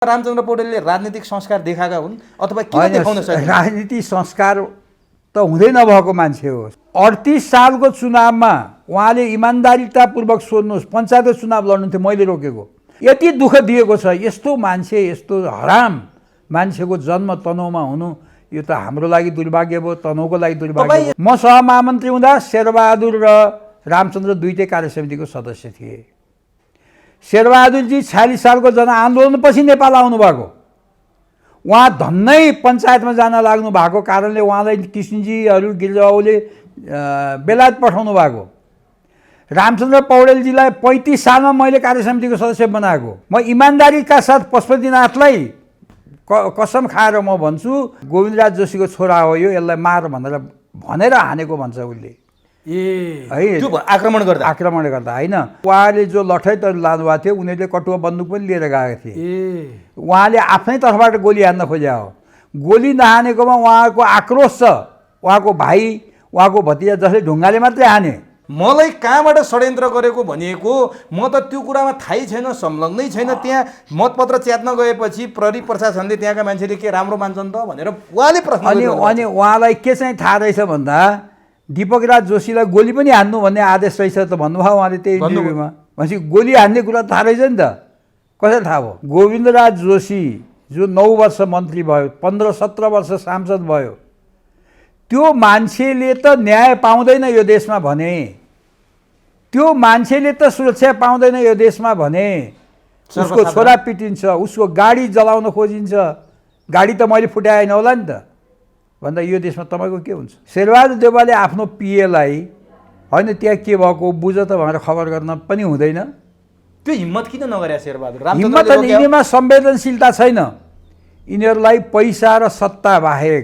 रामचन्द्र पौडेलले राजनीतिक संस्कार देखाएका हुन् अथवा किन देखाउन सक्दैन? राजनीतिक संस्कार त हुँदै नभएको मान्छे हो। 38 सालको चुनावमा उहाँले इमान्दारितापूर्वक सोध्नुहोस्, पञ्चायतको चुनाव लड्नुहुन्थ्यो, मैले रोकेको। यति दुःख दिएको छ, यस्तो मान्छे, यस्तो हराम मान्छेको जन्म तनहुँमा हुनु, यो त हाम्रो लागि दुर्भाग्य भयो, तनहुँको लागि दुर्भाग्य। म सहमहामन्त्री हुँदा शेरबहादुर र रामचन्द्र दुईटै कार्यसमितिको सदस्य थिए। शेरबहादुरजी 46 सालको जनआन्दोलनपछि नेपाल आउनुभएको। उहाँ धन्नै पञ्चायतमा जान लाग्नु भएको कारणले उहाँलाई किसिनजीहरू गिरिजाबाबुले बेलायत पठाउनु भएको। रामचन्द्र पौडेलजीलाई 35 सालमा मैले कार्यसमितिको सदस्य बनाएको। म इमान्दारीका साथ पशुपतिनाथलाई कसम खाएर म भन्छु, गोविन्दराज जोशीको छोरा हो यो, यसलाई मार भनेर हानेको भन्छ उसले। है त्यो आक्रमण गर्दा होइन, उहाँले जो लठैतहरू लानुभएको थियो उनीहरूले कटुवा बन्दुक पनि लिएर गएका थिए। उहाँले आफ्नै तर्फबाट गोली हान्न खोज्या हो। गोली नहानेकोमा उहाँको आक्रोश छ। उहाँको भाइ, उहाँको भतिजा जसले ढुङ्गाले मात्रै हाने। मलाई कहाँबाट षड्यन्त्र गरेको भनिएको म त त्यो कुरामा थाहै छैन, संलग्नै छैन। त्यहाँ मतपत्र च्यात्न गएपछि प्रहरी प्रशासनले त्यहाँका मान्छेले के राम्रो मान्छन् त भनेर उहाँले प्रश्न गर्नु। अनि उहाँलाई के चाहिँ थाहा रहेछ भन्दा दीपक राज जोशीलाई गोली पनि हान्नु भन्ने आदेश रहेछ त भन्नुभयो उहाँले। त्यही इन्टरभ्यूमा भनेपछि गोली हान्ने कुरा थाहा रहेछ नि त, कसरी थाहा भयो? गोविन्दराज जोशी जो 9 वर्ष मन्त्री भयो, 15-17 वर्ष सांसद भयो, त्यो मान्छेले त न्याय पाउँदैन यो देशमा भने, त्यो मान्छेले त सुरक्षा पाउँदैन यो देशमा भने, उसको छोरा पिटिन्छ, उसको गाडी जलाउन खोजिन्छ, गाडी त मैले फुटाएन होला नि त भन्दा यो देशमा तपाईँको के हुन्छ? शेरबहादुर देउवाले आफ्नो पिएलाई होइन त्यहाँ के भएको बुझ त भनेर खबर गर्न पनि हुँदैन। त्यो हिम्मत किन नगरे शेरबहादुर? हिम्मत यिनीमा संवेदनशीलता छैन। यिनीहरूलाई पैसा र सत्ता बाहेक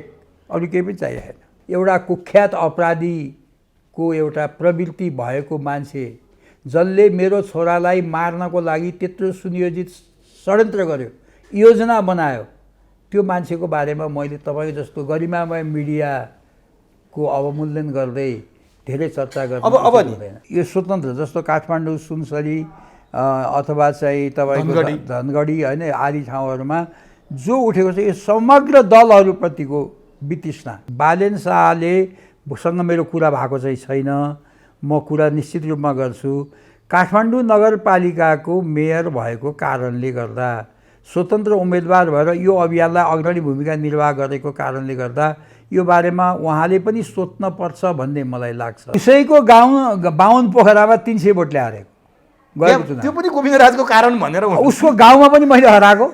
अरू केही पनि चाहिएन। एउटा कुख्यात अपराधीको एउटा प्रवृत्ति भएको मान्छे जसले मेरो छोरालाई मार्नको लागि त्यत्रो सुनियोजित षड्यन्त्र गर्यो, योजना बनायो, त्यो मान्छेको बारेमा मैले तपाईको जस्तो गरिमामय मिडियाको अवमूल्यन गर्दै धेरै चर्चा गर्नु हुँदैन। यो स्वतन्त्र जस्तो काठमाडौँ, सुनसरी अथवा चाहिँ तपाईँको धनगढी होइन आदि ठाउँहरूमा जो उठेको छ, यो समग्र दलहरूप्रतिको वितृष्णा। बालेन शाहले सँग मेरो कुरा भएको चाहिँ छैन, म कुरा निश्चित रूपमा गर्छु। काठमाडौँ नगरपालिकाको मेयर भएको कारणले गर्दा, स्वतन्त्र उम्मेदवार भएर यो अभियानलाई अग्रणी भूमिका निर्वाह गरेको कारणले गर्दा यो बारेमा उहाँले पनि सोच्न पर्छ भन्ने मलाई लाग्छ। उसैको गाउँ 52 पोखरामा 300 भोटले हारेको गएको चुनाव, त्यो पनि गोविन्दराजको कारण भनेर उसको गाउँमा पनि मैले हराएको,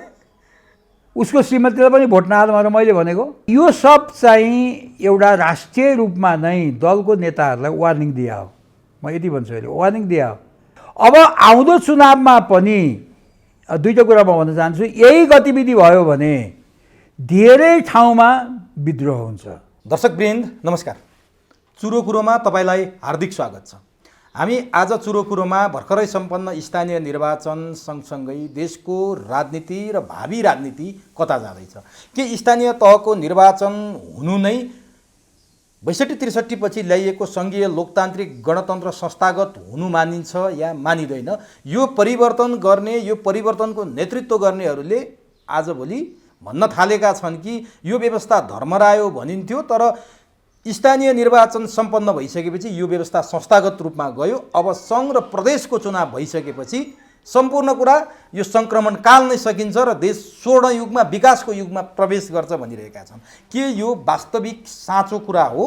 उसको श्रीमतीलाई पनि भोट नहाल भनेर मैले भनेको। यो सब चाहिँ एउटा राष्ट्रिय रूपमा नै दलको नेताहरूलाई वार्निङ दिया हो। म यति भन्छु, अहिले वार्निङ दिया हो। अब आउँदो चुनावमा पनि दुईटा कुरा म भन्न चाहन्छु। यही गतिविधि भयो भने धेरै ठाउँमा विद्रोह हुन्छ। दर्शकवृन्द नमस्कार, चुरो कुरोमा तपाईँलाई हार्दिक स्वागत छ। हामी आज चुरो कुरोमा भर्खरै सम्पन्न स्थानीय निर्वाचन सँगसँगै देशको राजनीति र भावी राजनीति कता जाँदैछ, के स्थानीय तहको निर्वाचन हुनु नै 62-63 पछि ल्याइएको सङ्घीय लोकतान्त्रिक गणतन्त्र संस्थागत हुनु मानिन्छ या मानिँदैन? यो परिवर्तन गर्ने, यो परिवर्तनको नेतृत्व गर्नेहरूले आजभोलि भन्न थालेका छन् कि यो व्यवस्था धर्मरायो भनिन्थ्यो, तर स्थानीय निर्वाचन सम्पन्न भइसकेपछि यो व्यवस्था संस्थागत रूपमा गयो। अब सङ्घ र प्रदेशको चुनाव भइसकेपछि सम्पूर्ण कुरा यो सङ्क्रमण काल नै सकिन्छ र देश स्वर्ण युगमा, विकासको युगमा प्रवेश गर्छ भनिरहेका छन्। के यो वास्तविक साँचो कुरा हो?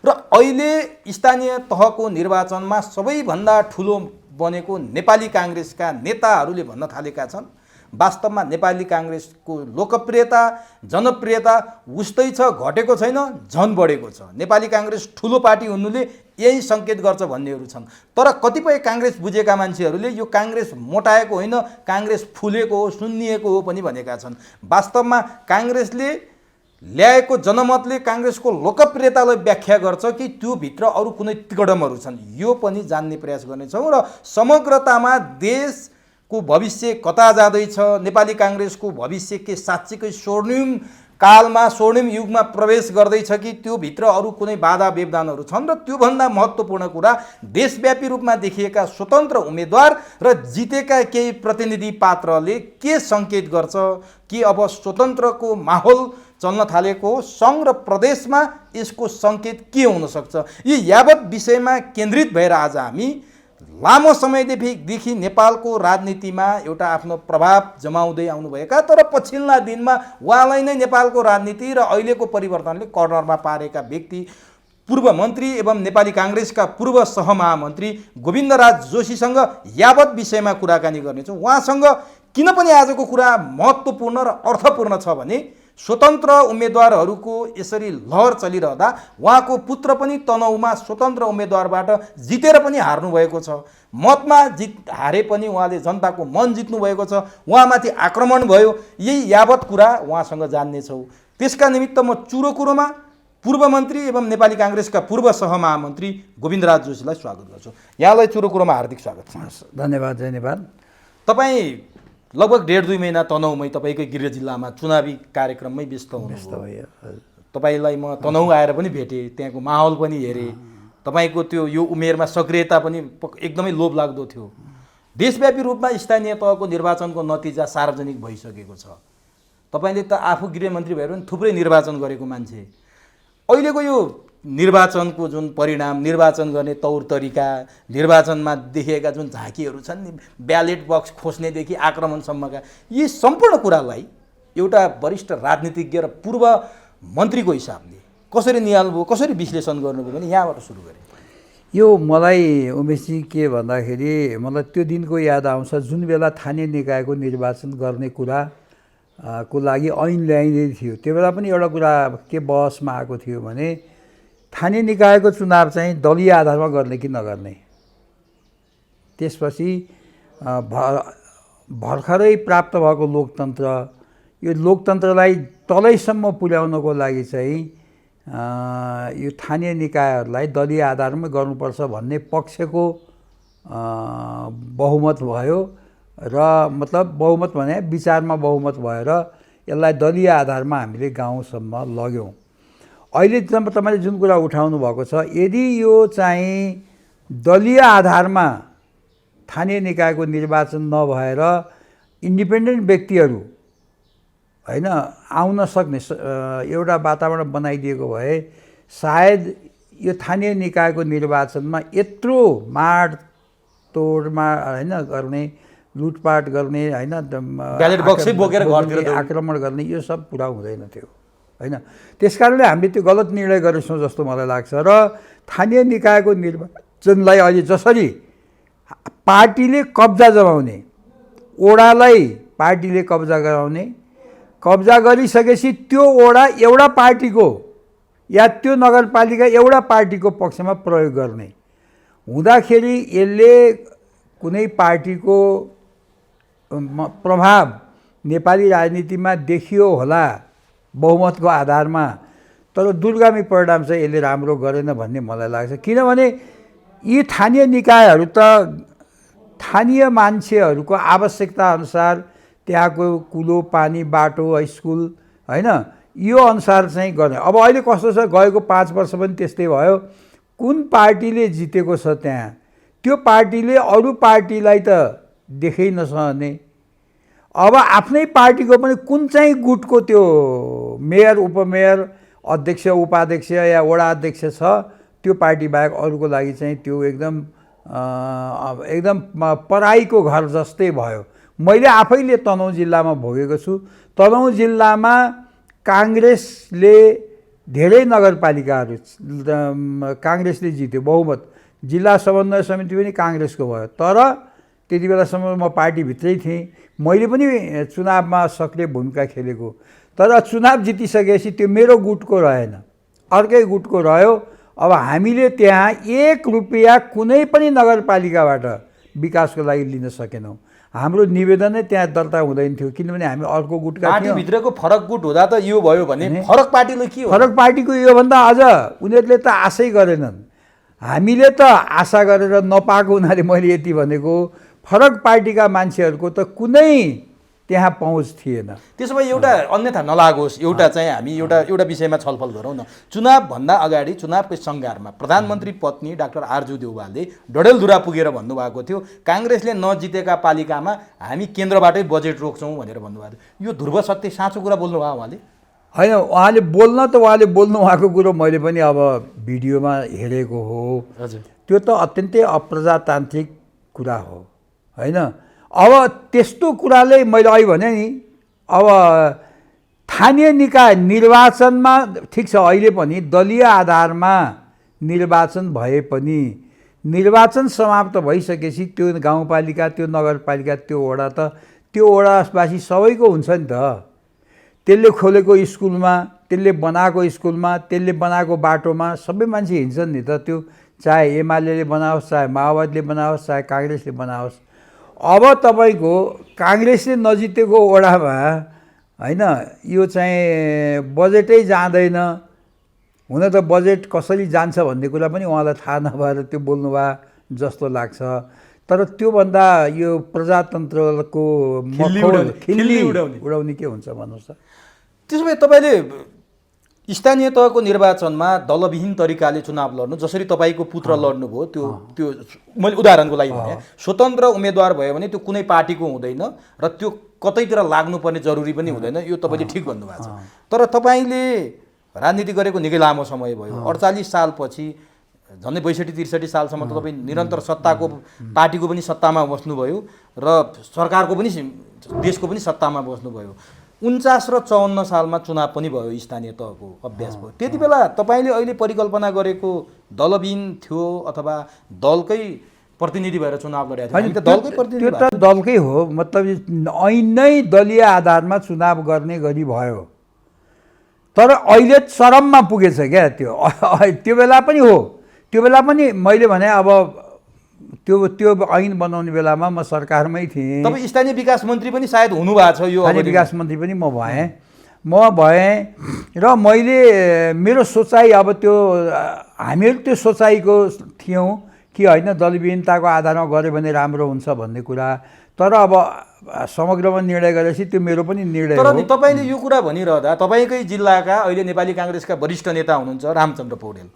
र अहिले स्थानीय तहको निर्वाचनमा सबैभन्दा ठुलो बनेको नेपाली काङ्ग्रेसका नेताहरूले भन्न थालेका छन्, वास्तवमा नेपाली काङ्ग्रेसको लोकप्रियता, जनप्रियता उस्तै छ, घटेको छैन, झन बढेको छ। नेपाली काङ्ग्रेस ठुलो पार्टी हुनुले यही सङ्केत गर्छ भन्नेहरू छन्। तर कतिपय काङ्ग्रेस बुझेका मान्छेहरूले यो काङ्ग्रेस मोटाएको होइन, काङ्ग्रेस फुलेको हो, सुन्निएको हो पनि भनेका छन्। वास्तवमा काङ्ग्रेसले ल्याएको जनमतले काङ्ग्रेसको लोकप्रियतालाई व्याख्या गर्छ कि त्यो भित्र अरू कुनै तिगडमहरू छन्? यो पनि जान्ने प्रयास गर्नेछौँ। र समग्रतामा देशको भविष्य कता जाँदैछ, नेपाली काङ्ग्रेसको भविष्य के साँच्चीकै स्वर्णिम कालमा स्वर्णिम युगमा प्रवेश गर्दैछ कि त्यो भित्र अरू कुनै बाधा व्यवधानहरू छन् र त्योभन्दा महत्त्वपूर्ण कुरा देशव्यापी रूपमा देखिएका स्वतन्त्र उम्मेदवार र जितेका केही प्रतिनिधि पात्रले के सङ्केत गर्छ कि अब स्वतन्त्रको माहौल चल्न थालेको सङ्घ र प्रदेशमा यसको सङ्केत के हुनसक्छ। यी यावत विषयमा केन्द्रित भएर आज हामी लामो समयदेखि नेपालको राजनीतिमा एउटा आफ्नो प्रभाव जमाउँदै आउनुभएका तर पछिल्ला दिनमा उहाँलाई नै नेपालको राजनीति र अहिलेको परिवर्तनले कर्नरमा पारेका व्यक्ति पूर्व मन्त्री एवं नेपाली काङ्ग्रेसका पूर्व सहमहामन्त्री गोविन्दराज जोशीसँग यावत विषयमा कुराकानी गर्नेछौँ। उहाँसँग किन पनि आजको कुरा महत्त्वपूर्ण र अर्थपूर्ण छ भने स्वतन्त्र उम्मेदवारहरूको यसरी लहर चलिरहँदा उहाँको पुत्र पनि तनहुँमा स्वतन्त्र उम्मेदवारबाट जितेर पनि हार्नुभएको छ। मतमा हारे पनि उहाँले जनताको मन जित्नुभएको छ। उहाँमाथि आक्रमण भयो। यही यावत कुरा उहाँसँग जान्नेछौँ। त्यसका निमित्त म चुरोकुरोमा पूर्व मन्त्री एवं नेपाली काङ्ग्रेसका पूर्व सहमहामन्त्री गोविन्दराज जोशीलाई स्वागत गर्छु। यहाँलाई चुरोकुरोमा हार्दिक स्वागत छ। धन्यवाद। तपाईँ लगभग 1.5-2 महिना तनहुँमै तपाईँकै गृह जिल्लामा चुनावी कार्यक्रममै व्यस्त हुनुभयो। तपाईँलाई म तनहुँ आएर पनि भेटेँ, त्यहाँको माहौल पनि हेरेँ। तपाईँको त्यो यो उमेरमा सक्रियता पनि एकदमै लोभलाग्दो थियो। देशव्यापी रूपमा स्थानीय तहको निर्वाचनको नतिजा सार्वजनिक भइसकेको छ। तपाईँले त आफू गृहमन्त्री भएर पनि थुप्रै निर्वाचन गरेको मान्छे। अहिलेको यो निर्वाचनको जुन परिणाम, निर्वाचन गर्ने तौर तरिका, निर्वाचनमा देखिएका जुन झाँकीहरू छन् नि, ब्यालेट बक्स खोज्नेदेखि आक्रमणसम्मका, यी सम्पूर्ण कुरालाई एउटा वरिष्ठ राजनीतिज्ञ र पूर्व मन्त्रीको हिसाबले कसरी निहाल्नुभयो, कसरी विश्लेषण गर्नुभयो भने यहाँबाट सुरु गरेँ। यो मलाई उमेशजी के भन्दाखेरि मलाई त्यो दिनको याद आउँछ जुन बेला स्थानीय निकायको निर्वाचन गर्ने कुरा को लागि ऐन ल्याइँदै थियो। त्यो बेला पनि एउटा कुरा के बहसमा आएको थियो भने स्थानीय निकायको चुनाव चाहिँ दलीय आधारमा गर्ने कि नगर्ने। त्यसपछि भर्खरै प्राप्त भएको लोकतन्त्र, यो लोकतन्त्रलाई तलैसम्म पुर्याउनको लागि चाहिँ यो स्थानीय निकायहरूलाई दलीय आधारमा गर्नुपर्छ भन्ने पक्षको बहुमत भयो र मतलब बहुमत भने विचारमा बहुमत भएर यसलाई दलीय आधारमा हामीले गाउँसम्म लग्यौँ। अहिले तपाईँले जुन कुरा उठाउनु भएको छ, यदि यो चाहिँ दलीय आधारमा स्थानीय निकायको निर्वाचन नभएर इन्डिपेन्डेन्ट व्यक्तिहरू हैन आउन सक्ने एउटा वातावरण बनाइदिएको भए सायद यो स्थानीय निकायको निर्वाचनमा यत्रो माडतोडमा हैन गर्ने, लुटपाट गर्ने, हैन ब्यालेट बक्सै बोकेर घरतिर आक्रमण गर्ने, यो सब पुरा हुँदैन थियो हैन। त्यसकारणले हामीले त्यो गलत निर्णय गरेछौँ जस्तो मलाई लाग्छ। र स्थानीय निकायको निर्वाचनलाई अहिले जसरी पार्टीले कब्जा जमाउने, ओडालाई पार्टीले कब्जा गराउने, कब्जा गरिसकेपछि त्यो ओडा एउटा पार्टीको या त्यो नगरपालिका एउटा पार्टीको पक्षमा प्रयोग गर्ने हुँदाखेरि यसले कुनै पार्टीको प्रभाव नेपाली राजनीतिमा देखियो होला बहुमतको आधारमा, तर दूरगामी परिणाम चाहिँ यसले राम्रो गरेन भन्ने मलाई लाग्छ। किनभने यी स्थानीय निकायहरू त स्थानीय मान्छेहरूको आवश्यकता अनुसार त्यहाँको कुलो, पानी, बाटो, स्कुल हैन यो अनुसार चाहिँ गर्ने। अब अहिले कस्तो छ, गएको 5 वर्ष पनि त्यस्तै भयो। कुन पार्टीले जितेको छ त्यहाँ त्यो पार्टीले अरू पार्टीलाई त देखै नसहने। अब आफ्नै पार्टीको पनि कुन चाहिँ गुटको त्यो मेयर, उपमेयर, अध्यक्ष, उपाध्यक्ष या वडा अध्यक्ष छ त्यो पार्टी बाहेक अरूको लागि चाहिँ त्यो एकदम पराईको घर जस्तै भयो। मैले आफैले तनहुँ जिल्लामा भोगेको छु। तनहुँ जिल्लामा काङ्ग्रेसले धेरै नगरपालिकाहरू काङ्ग्रेसले जित्यो, बहुमत। जिल्ला समन्वय समिति पनि काङ्ग्रेसको भयो। तर त्यति बेलासम्म म पार्टीभित्रै थिएँ, मैले पनि चुनावमा सक्रिय भूमिका खेलेको। तर चुनाव जितिसकेपछि त्यो मेरो गुटको रहेन, अर्कै गुटको रह्यो। अब हामीले त्यहाँ 1 रुपैयाँ कुनै पनि नगरपालिकाबाट विकासको लागि लिन सकेनौँ। हाम्रो निवेदनै त्यहाँ दर्ता हुँदैन थियो, किनभने हामी अर्को गुटका थियौँ। पार्टीभित्रको फरक गुट हुँदा त यो भयो भने फरक पार्टीले के हो? फरक पार्टीको योभन्दा अझ उनीहरूले त आशै गरेनन्। हामीले त आशा गरेर नपाएको हुनाले मैले यति भनेको, फरक पार्टीका मान्छेहरूको त कुनै त्यहाँ पहुँच थिएन। त्यसो भए एउटा अन्यथा नलागोस्, एउटा चाहिँ हामी एउटा विषयमा छलफल गरौँ न। चुनावभन्दा अगाडि चुनावकै सङ्घारमा प्रधानमन्त्री पत्नी डाक्टर आरजू देउवालले डडेलधुरा पुगेर भन्नुभएको थियो काङ्ग्रेसले नजितेका पालिकामा हामी केन्द्रबाटै बजेट रोक्छौँ भनेर भन्नुभएको थियो। यो ध्रुव सत्य साँचो कुरा बोल्नुभयो उहाँले? होइन, उहाँले बोल्नु भएको कुरो मैले पनि अब भिडियोमा हेरेको हो। हजुर, त्यो त अत्यन्तै अप्रजातान्त्रिक कुरा हो होइन। अब त्यस्तो कुराले मैले अहिले भने नि, अब स्थानीय निकाय निर्वाचनमा ठिक छ, अहिले पनि दलीय आधारमा निर्वाचन भए पनि निर्वाचन समाप्त भइसकेपछि त्यो गाउँपालिका, त्यो नगरपालिका, त्यो वडा त त्यो वडावासी सबैको हुन्छ नि त। त्यसले खोलेको स्कुलमा, त्यसले बनाएको स्कुलमा, त्यसले बनाएको बाटोमा सबै मान्छे हिँड्छन् नि त। त्यो चाहे एमाले बनाओस्, चाहे माओवादीले बनाओस्, चाहे काङ्ग्रेसले बनाओस्। अब तपाईँको काङ्ग्रेसले नजितेको वडामा होइन, यो चाहिँ बजेटै जाँदैन। हुन त बजेट कसरी जान्छ भन्ने कुरा पनि उहाँलाई थाहा नभएर त्यो बोल्नुभयो जस्तो लाग्छ। तर त्योभन्दा यो प्रजातन्त्रको खिल्ली उडाउने के हुन्छ भन्नुहोस् त। त्यसो भए तपाईँले स्थानीय तहको निर्वाचनमा दलविहीन तरिकाले चुनाव लड्नु, जसरी तपाईँको पुत्र लड्नुभयो, त्यो मैले उदाहरणको लागि भने स्वतन्त्र उम्मेदवार भयो भने त्यो कुनै पार्टीको हुँदैन र त्यो कतैतिर लाग्नुपर्ने जरुरी पनि हुँदैन, यो तपाईँले ठिक भन्नुभएको छ। तर तपाईँले राजनीति गरेको निकै लामो समय भयो, 48 सालपछि झन्डै 62-63 सालसम्म त तपाईँ निरन्तर सत्ताको पार्टीको पनि सत्तामा बस्नुभयो र सरकारको पनि देशको पनि सत्तामा बस्नुभयो। 49 र 54 सालमा चुनाव पनि भयो, स्थानीय तहको अभ्यास भयो। त्यति बेला तपाईँले अहिले परिकल्पना गरेको दलविहीन थियो अथवा दलकै प्रतिनिधि भएर चुनाव लडेको थियो? दलकै प्रतिनिधि, त्यो त दलकै हो। मतलब ऐन नै दलीय आधारमा चुनाव गर्ने गरी भयो। तर अहिले चरममा पुगेछ क्या त्यो। त्यो बेला पनि हो, त्यो बेला पनि मैले भने अब त्यो ऐन बनाउने बेलामा म सरकारमै थिएँ। तपाईँ स्थानीय विकास मन्त्री पनि सायद हुनुभएको छ। यो स्थानीय विकास मन्त्री पनि म भएँ र मैले मेरो सोचाइ अब त्यो हामीहरू त्यो सोचाइको थियौँ कि होइन दलविहीनताको आधारमा गऱ्यो भने राम्रो हुन्छ भन्ने कुरा। तर अब समग्रमा निर्णय गरेपछि त्यो मेरो पनि निर्णय हो। तर नि तपाईँले यो कुरा भनिरहँदा तपाईँकै जिल्लाका अहिले नेपाली काङ्ग्रेसका वरिष्ठ नेता हुनुहुन्छ रामचन्द्र पौडेल,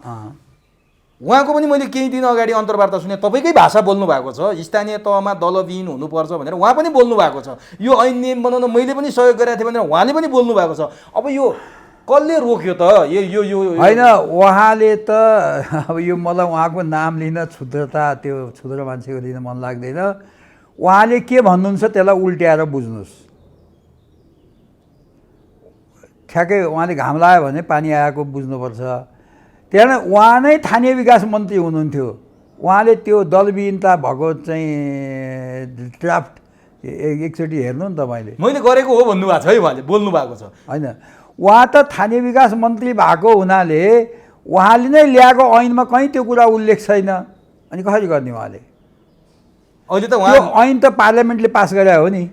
उहाँको पनि मैले केही दिन अगाडि अन्तर्वार्ता सुने, तपाईँकै भाषा बोल्नु भएको छ, स्थानीय तहमा दलविहीन हुनुपर्छ भनेर उहाँ पनि बोल्नु भएको छ। यो ऐन नियम बनाउन मैले पनि सहयोग गरेको थिएँ भनेर उहाँले पनि बोल्नु भएको छ। अब यो कसले रोक्यो त? यो होइन, उहाँले त अब यो मलाई उहाँको नाम लिन क्षुद्र मान्छेको लिन मन लाग्दैन। उहाँले के भन्नुहुन्छ त्यसलाई उल्ट्याएर बुझ्नुहोस्। ठ्याक्कै उहाँले घाम लाग्यो भने पानी आएको बुझ्नुपर्छ। त्यहाँ उहाँ नै स्थानीय विकास मन्त्री हुनुहुन्थ्यो। उहाँले त्यो दलविहीनता भएको चाहिँ ड्राफ्ट एकचोटि हेर्नु नि तपाईँले। मैले गरेको हो भन्नुभएको छ है, उहाँले बोल्नु भएको छ। होइन, उहाँ त स्थानीय विकास मन्त्री भएको हुनाले उहाँले नै ल्याएको ऐनमा कहीँ त्यो कुरा उल्लेख छैन। अनि कसरी गर्ने उहाँले? अहिले त उहाँ ऐन त पार्लियामेन्टले पास गरे हो नि।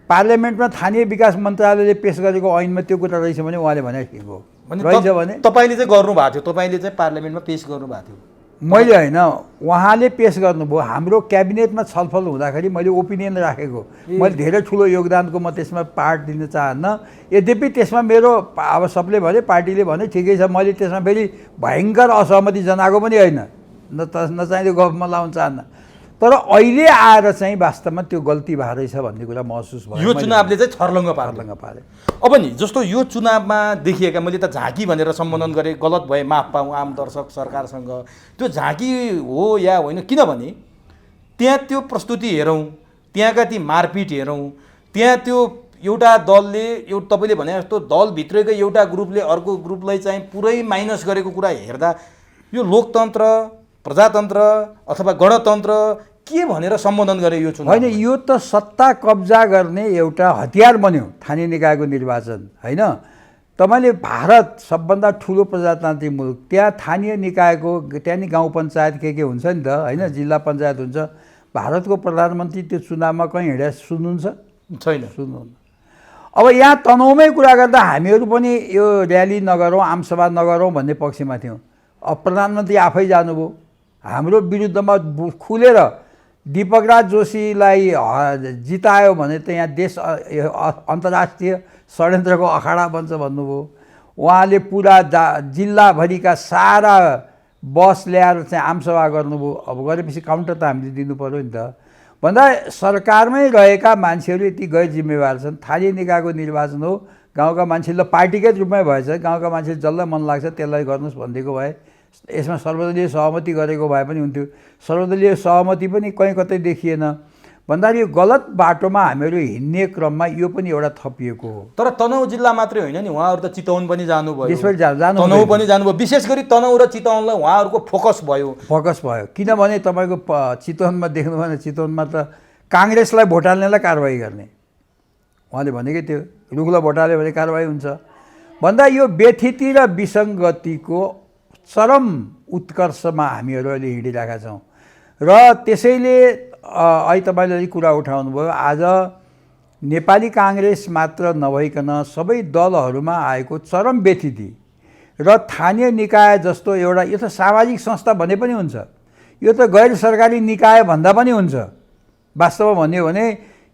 पार्लियामेन्टमा स्थानीय विकास मन्त्रालयले पेस गरेको ऐनमा त्यो कुरा रहेछ भने उहाँले भने ठिक हो। रहेछ भने तपाईँले चाहिँ गर्नुभएको थियो, तपाईँले चाहिँ पार्लियामेन्टमा पेस गर्नुभएको थियो? मैले होइन, उहाँले पेस गर्नुभयो। हाम्रो क्याबिनेटमा छलफल हुँदाखेरि मैले ओपिनियन राखेको। मैले धेरै ठुलो योगदानको म त्यसमा पार्ट दिन चाहन्न। यद्यपि त्यसमा मेरो अब सबले भने, पार्टीले भने ठिकै छ, मैले त्यसमा फेरि भयङ्कर असहमति जनाएको पनि होइन, नचाहिँदो गफमा लाउन चाहन्न। तर अहिले आएर चाहिँ वास्तवमा त्यो गल्ती भएको रहेछ भन्ने कुरा महसुस भयो। यो चुनावले चाहिँ छर्लङ्ग पारे। अब नि जस्तो यो चुनावमा देखिएका, मैले त झाँकी भनेर सम्बोधन गरेँ, गलत भए माफ पाऊँ आम दर्शक सरकारसँग। त्यो झाँकी हो या होइन, किनभने त्यहाँ त्यो प्रस्तुति हेरौँ, त्यहाँका ती मारपिट हेरौँ, त्यहाँ त्यो एउटा दलले तपाईँले भने जस्तो दलभित्रकै एउटा ग्रुपले अर्को ग्रुपलाई चाहिँ पुरै माइनस गरेको कुरा हेर्दा यो लोकतन्त्र, प्रजातन्त्र अथवा गणतन्त्र के भनेर सम्बोधन गरे यो चुनाव? होइन, यो त सत्ता कब्जा गर्ने एउटा हतियार बन्यो स्थानीय निकायको निर्वाचन होइन। तपाईँले भारत सबभन्दा ठुलो प्रजातान्त्रिक मुलुक, त्यहाँ स्थानीय निकायको त्यहाँ नि गाउँ पञ्चायत के हुन्छ नि त होइन, जिल्ला पञ्चायत हुन्छ। भारतको प्रधानमन्त्री त्यो चुनावमा कहीँ हिँडेर सुन्नुहुन्छ? छैन, सुन्नुहुन्न। अब यहाँ तनहुमै कुरा गर्दा हामीहरू पनि यो र्याली नगरौँ, आमसभा नगरौँ भन्ने पक्षमा थियौँ। अब प्रधानमन्त्री आफै जानुभयो, हाम्रो विरुद्धमा खुलेर दीपकराज जोशीलाई जितायो भने त यहाँ देश अन्तर्राष्ट्रिय षड्यन्त्रको अखाडा बन्छ भन्नुभयो। उहाँले पुरा जिल्लाभरिका सारा बस ल्याएर चाहिँ आमसभा गर्नुभयो। अब गरेपछि काउन्टर त हामीले दिनु पऱ्यो नि त। भन्दा सरकारमै रहेका मान्छेहरू यति गैर जिम्मेवार छन्। स्थानीय निकायको निर्वाचन हो, गाउँका मान्छेले पार्टीकै रूपमै भएछ, गाउँका मान्छे जसलाई मन लाग्छ त्यसलाई गर्नुहोस् भनिदिएको भए यसमा सर्वदलीय सहमति गरेको भए पनि हुन्थ्यो। सर्वदलीय सहमति पनि कहीँ कतै देखिएन। भन्दाखेरि यो गलत बाटोमा हामीहरू हिँड्ने क्रममा यो पनि एउटा थपिएको हो। तर तनहुँ जिल्ला मात्रै होइन नि, उहाँहरू त चितवन पनि जानुभयो, देशभरि जानु तनहुँ पनि जानुभयो। विशेष गरी तनहुँ र चितवनलाई उहाँहरूको फोकस भयो। किनभने तपाईँको चितवनमा देख्नु भने चितवनमा त काङ्ग्रेसलाई भोट हाल्नेलाई कारवाही गर्ने उहाँले भनेकै थियो। रुखलाई भोट हाल्यो भने कारवाही हुन्छ भन्दा यो व्यथिति र विसङ्गतिको चरम उत्कर्षमा हामीहरू अहिले हिँडिरहेका छौँ। र त्यसैले अहिले तपाईँले अलिक कुरा उठाउनु भयो। आज नेपाली काङ्ग्रेस मात्र नभइकन सबै दलहरूमा आएको चरम व्यथिति र स्थानीय निकाय जस्तो एउटा, यो त सामाजिक संस्था भने पनि हुन्छ, यो त गैर सरकारी निकाय भन्दा पनि हुन्छ। वास्तवमा भन्यो भने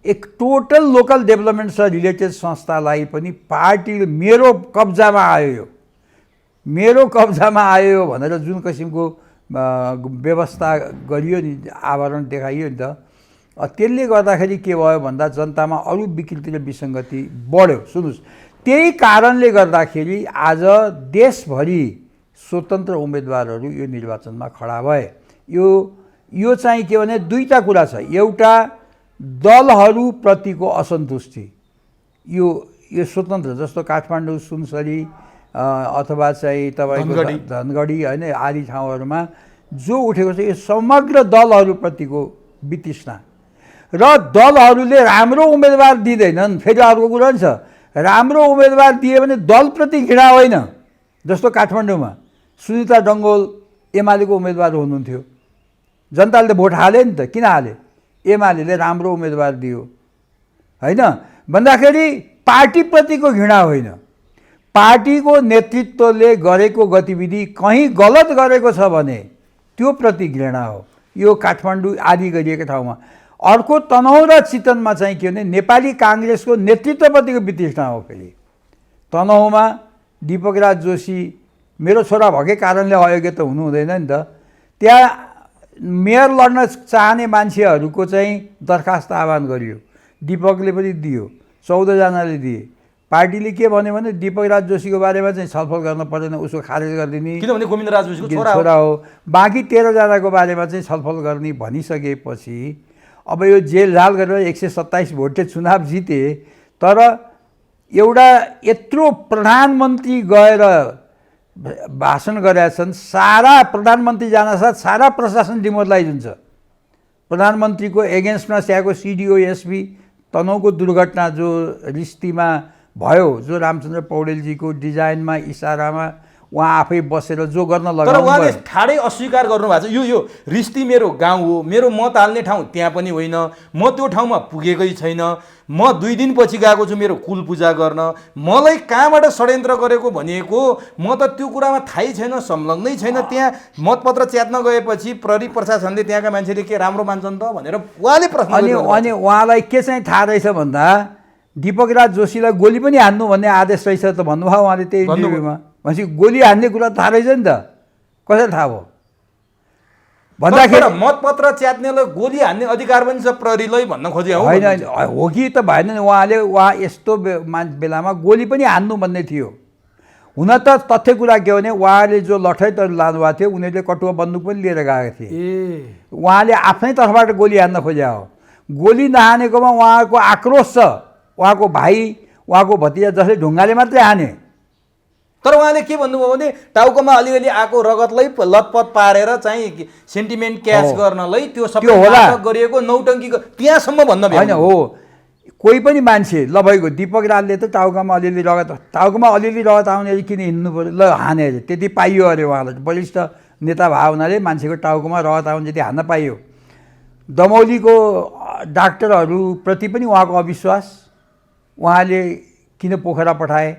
एक टोटल लोकल डेभलपमेन्टसँग रिलेटेड संस्थालाई पनि पार्टीले मेरो कब्जामा आयो भनेर जुन किसिमको व्यवस्था गरियो नि, आवरण देखाइयो नि त, त्यसले गर्दाखेरि के भयो भन्दा जनतामा अरू विकृति र विसङ्गति बढ्यो। सुन्नुहोस्, त्यही कारणले गर्दाखेरि आज देशभरि स्वतन्त्र उम्मेदवारहरू यो निर्वाचनमा खडा भए। यो चाहिँ के भने दुईटा कुरा छ। एउटा दलहरूप्रतिको असन्तुष्टि, यो स्वतन्त्र जस्तो काठमाडौँ, सुनसरी अथवा चाहिँ तपाईँको धनगढी होइन आदि ठाउँहरूमा जो उठेको छ, यो समग्र दलहरूप्रतिको वितृष्णा र दलहरूले राम्रो उम्मेदवार दिँदैनन्। फेरि अर्को कुरा पनि छ, राम्रो उम्मेदवार दिए भने दलप्रति घृणा होइन। जस्तो काठमाडौँमा सुनिता डङ्गोल एमालेको उम्मेदवार हुनुहुन्थ्यो, जनताले त भोट हाले नि त। किन हाले? एमाले राम्रो उम्मेदवार दियो होइन भन्दाखेरि पार्टीप्रतिको घृणा होइन, पार्टीको नेतृत्वले गरेको गतिविधि कहीँ गलत गरेको छ भने त्यो प्रति घृणा हो। यो काठमाडौँ आदि गरिएका ठाउँमा। अर्को तनहुँ र चितवनमा चाहिँ के भने नेपाली काङ्ग्रेसको नेतृत्वप्रतिको वितृष्णा हो। फेरि तनहुँमा दीपकराज जोशी मेरो छोरा भएकै कारणले अयोग्य त हुनु हुँदैन नि त। त्यहाँ मेयर लड्न चाहने मान्छेहरूको चाहिँ दरखास्त आह्वान गरियो, दीपकले पनि दियो, 14 जनाले दिए। पार्टीले के भन्यो भने दीपकराज जोशीको बारेमा चाहिँ छलफल गर्न पर्दैन, उसको खारेज गरिदिने, किनभने गोविन्दराज जोशीको छोरा हो। बाँकी 13 जनाको बारेमा चाहिँ छलफल गर्ने भनिसकेपछि अब यो जेलझाल गरेर 127 भोटले चुनाव जिते। तर एउटा यत्रो प्रधानमन्त्री गएर भाषण गरेका छन्, सारा प्रधानमन्त्री जानसाथ सारा प्रशासन डिमोरलाइज हुन्छ। प्रधानमन्त्रीको एगेन्स्टमा स्याएको सिडिओ एसपी, तनहुँको दुर्घटना जो रिस्तीमा भयो, जो रामचन्द्र पौडेलजीको डिजाइनमा इसारामा उहाँ आफै बसेर जो गर्न लगाउनु, तर उहाँले ठाडै अस्वीकार गर्नुभएको छ। यो रिस्ती मेरो गाउँ हो, मेरो मत हाल्ने ठाउँ त्यहाँ पनि होइन, म त्यो ठाउँमा पुगेकै छैन, म 2 दिनपछि गएको छु मेरो कुल पूजा गर्न, मलाई कहाँबाट षड्यन्त्र गरेको भनिएको म त त्यो कुरामा थाहै छैन, संलग्नै छैन। त्यहाँ मतपत्र च्यात्न गएपछि प्रहरी प्रशासनले त्यहाँका मान्छेले के राम्रो मान्छन् त भनेर उहाँले प्रश्न गर्नुभएको। अनि उहाँलाई के चाहिँ थाहा रहेछ भन्दा दीपकराज जोशीलाई गोली पनि हान्नु भन्ने आदेश रहेछ त भन्नुभयो उहाँले त्यही इन्टरभ्यूमा। भनेपछि गोली हान्ने कुरा थाहा रहेछ नि त, कसरी थाहा भयो भन्दाखेरि मतपत्र च्यात्नेलाई गोली हान्ने अधिकार पनि छ प्रहरीलाई भन्न खोजे हो। होइन हो कि त भएन नि। उहाँ यस्तो बेलामा गोली पनि हान्नु भन्ने थियो। हुन त तथ्य कुरा के भने उहाँले जो लठैतहरू लानुभएको थियो उनीहरूले कटुवा बन्दुक पनि लिएर गएका थिए। उहाँले आफ्नै तर्फबाट गोली हान्न खोजे हो। गोली नहानेकोमा उहाँको आक्रोश छ। उहाँको भाइ, उहाँको भतिजा जसले ढुङ्गाले मात्रै हाने। तर उहाँले के भन्नुभयो भने टाउकोमा अलिअलि आएको रगतलाई लतपत पारेर चाहिँ सेन्टिमेन्ट क्यास गर्नलाई त्यो सबै नाटक गरिएको नौटङ्की त्यहाँसम्म भन्न होइन हो। कोही पनि मान्छे ल भइगयो, दीपकराजले त टाउकोमा अलिअलि रगत आउने किन हिँड्नु पऱ्यो, ल हाने अरे, त्यति पाइयो अरे। उहाँलाई वरिष्ठ नेता भए हुनाले मान्छेको टाउकोमा रगत आउने जति हान्न पाइयो। दमौलीको डाक्टरहरूप्रति पनि उहाँको अविश्वास, उहाँले किन पोखरा पठाए,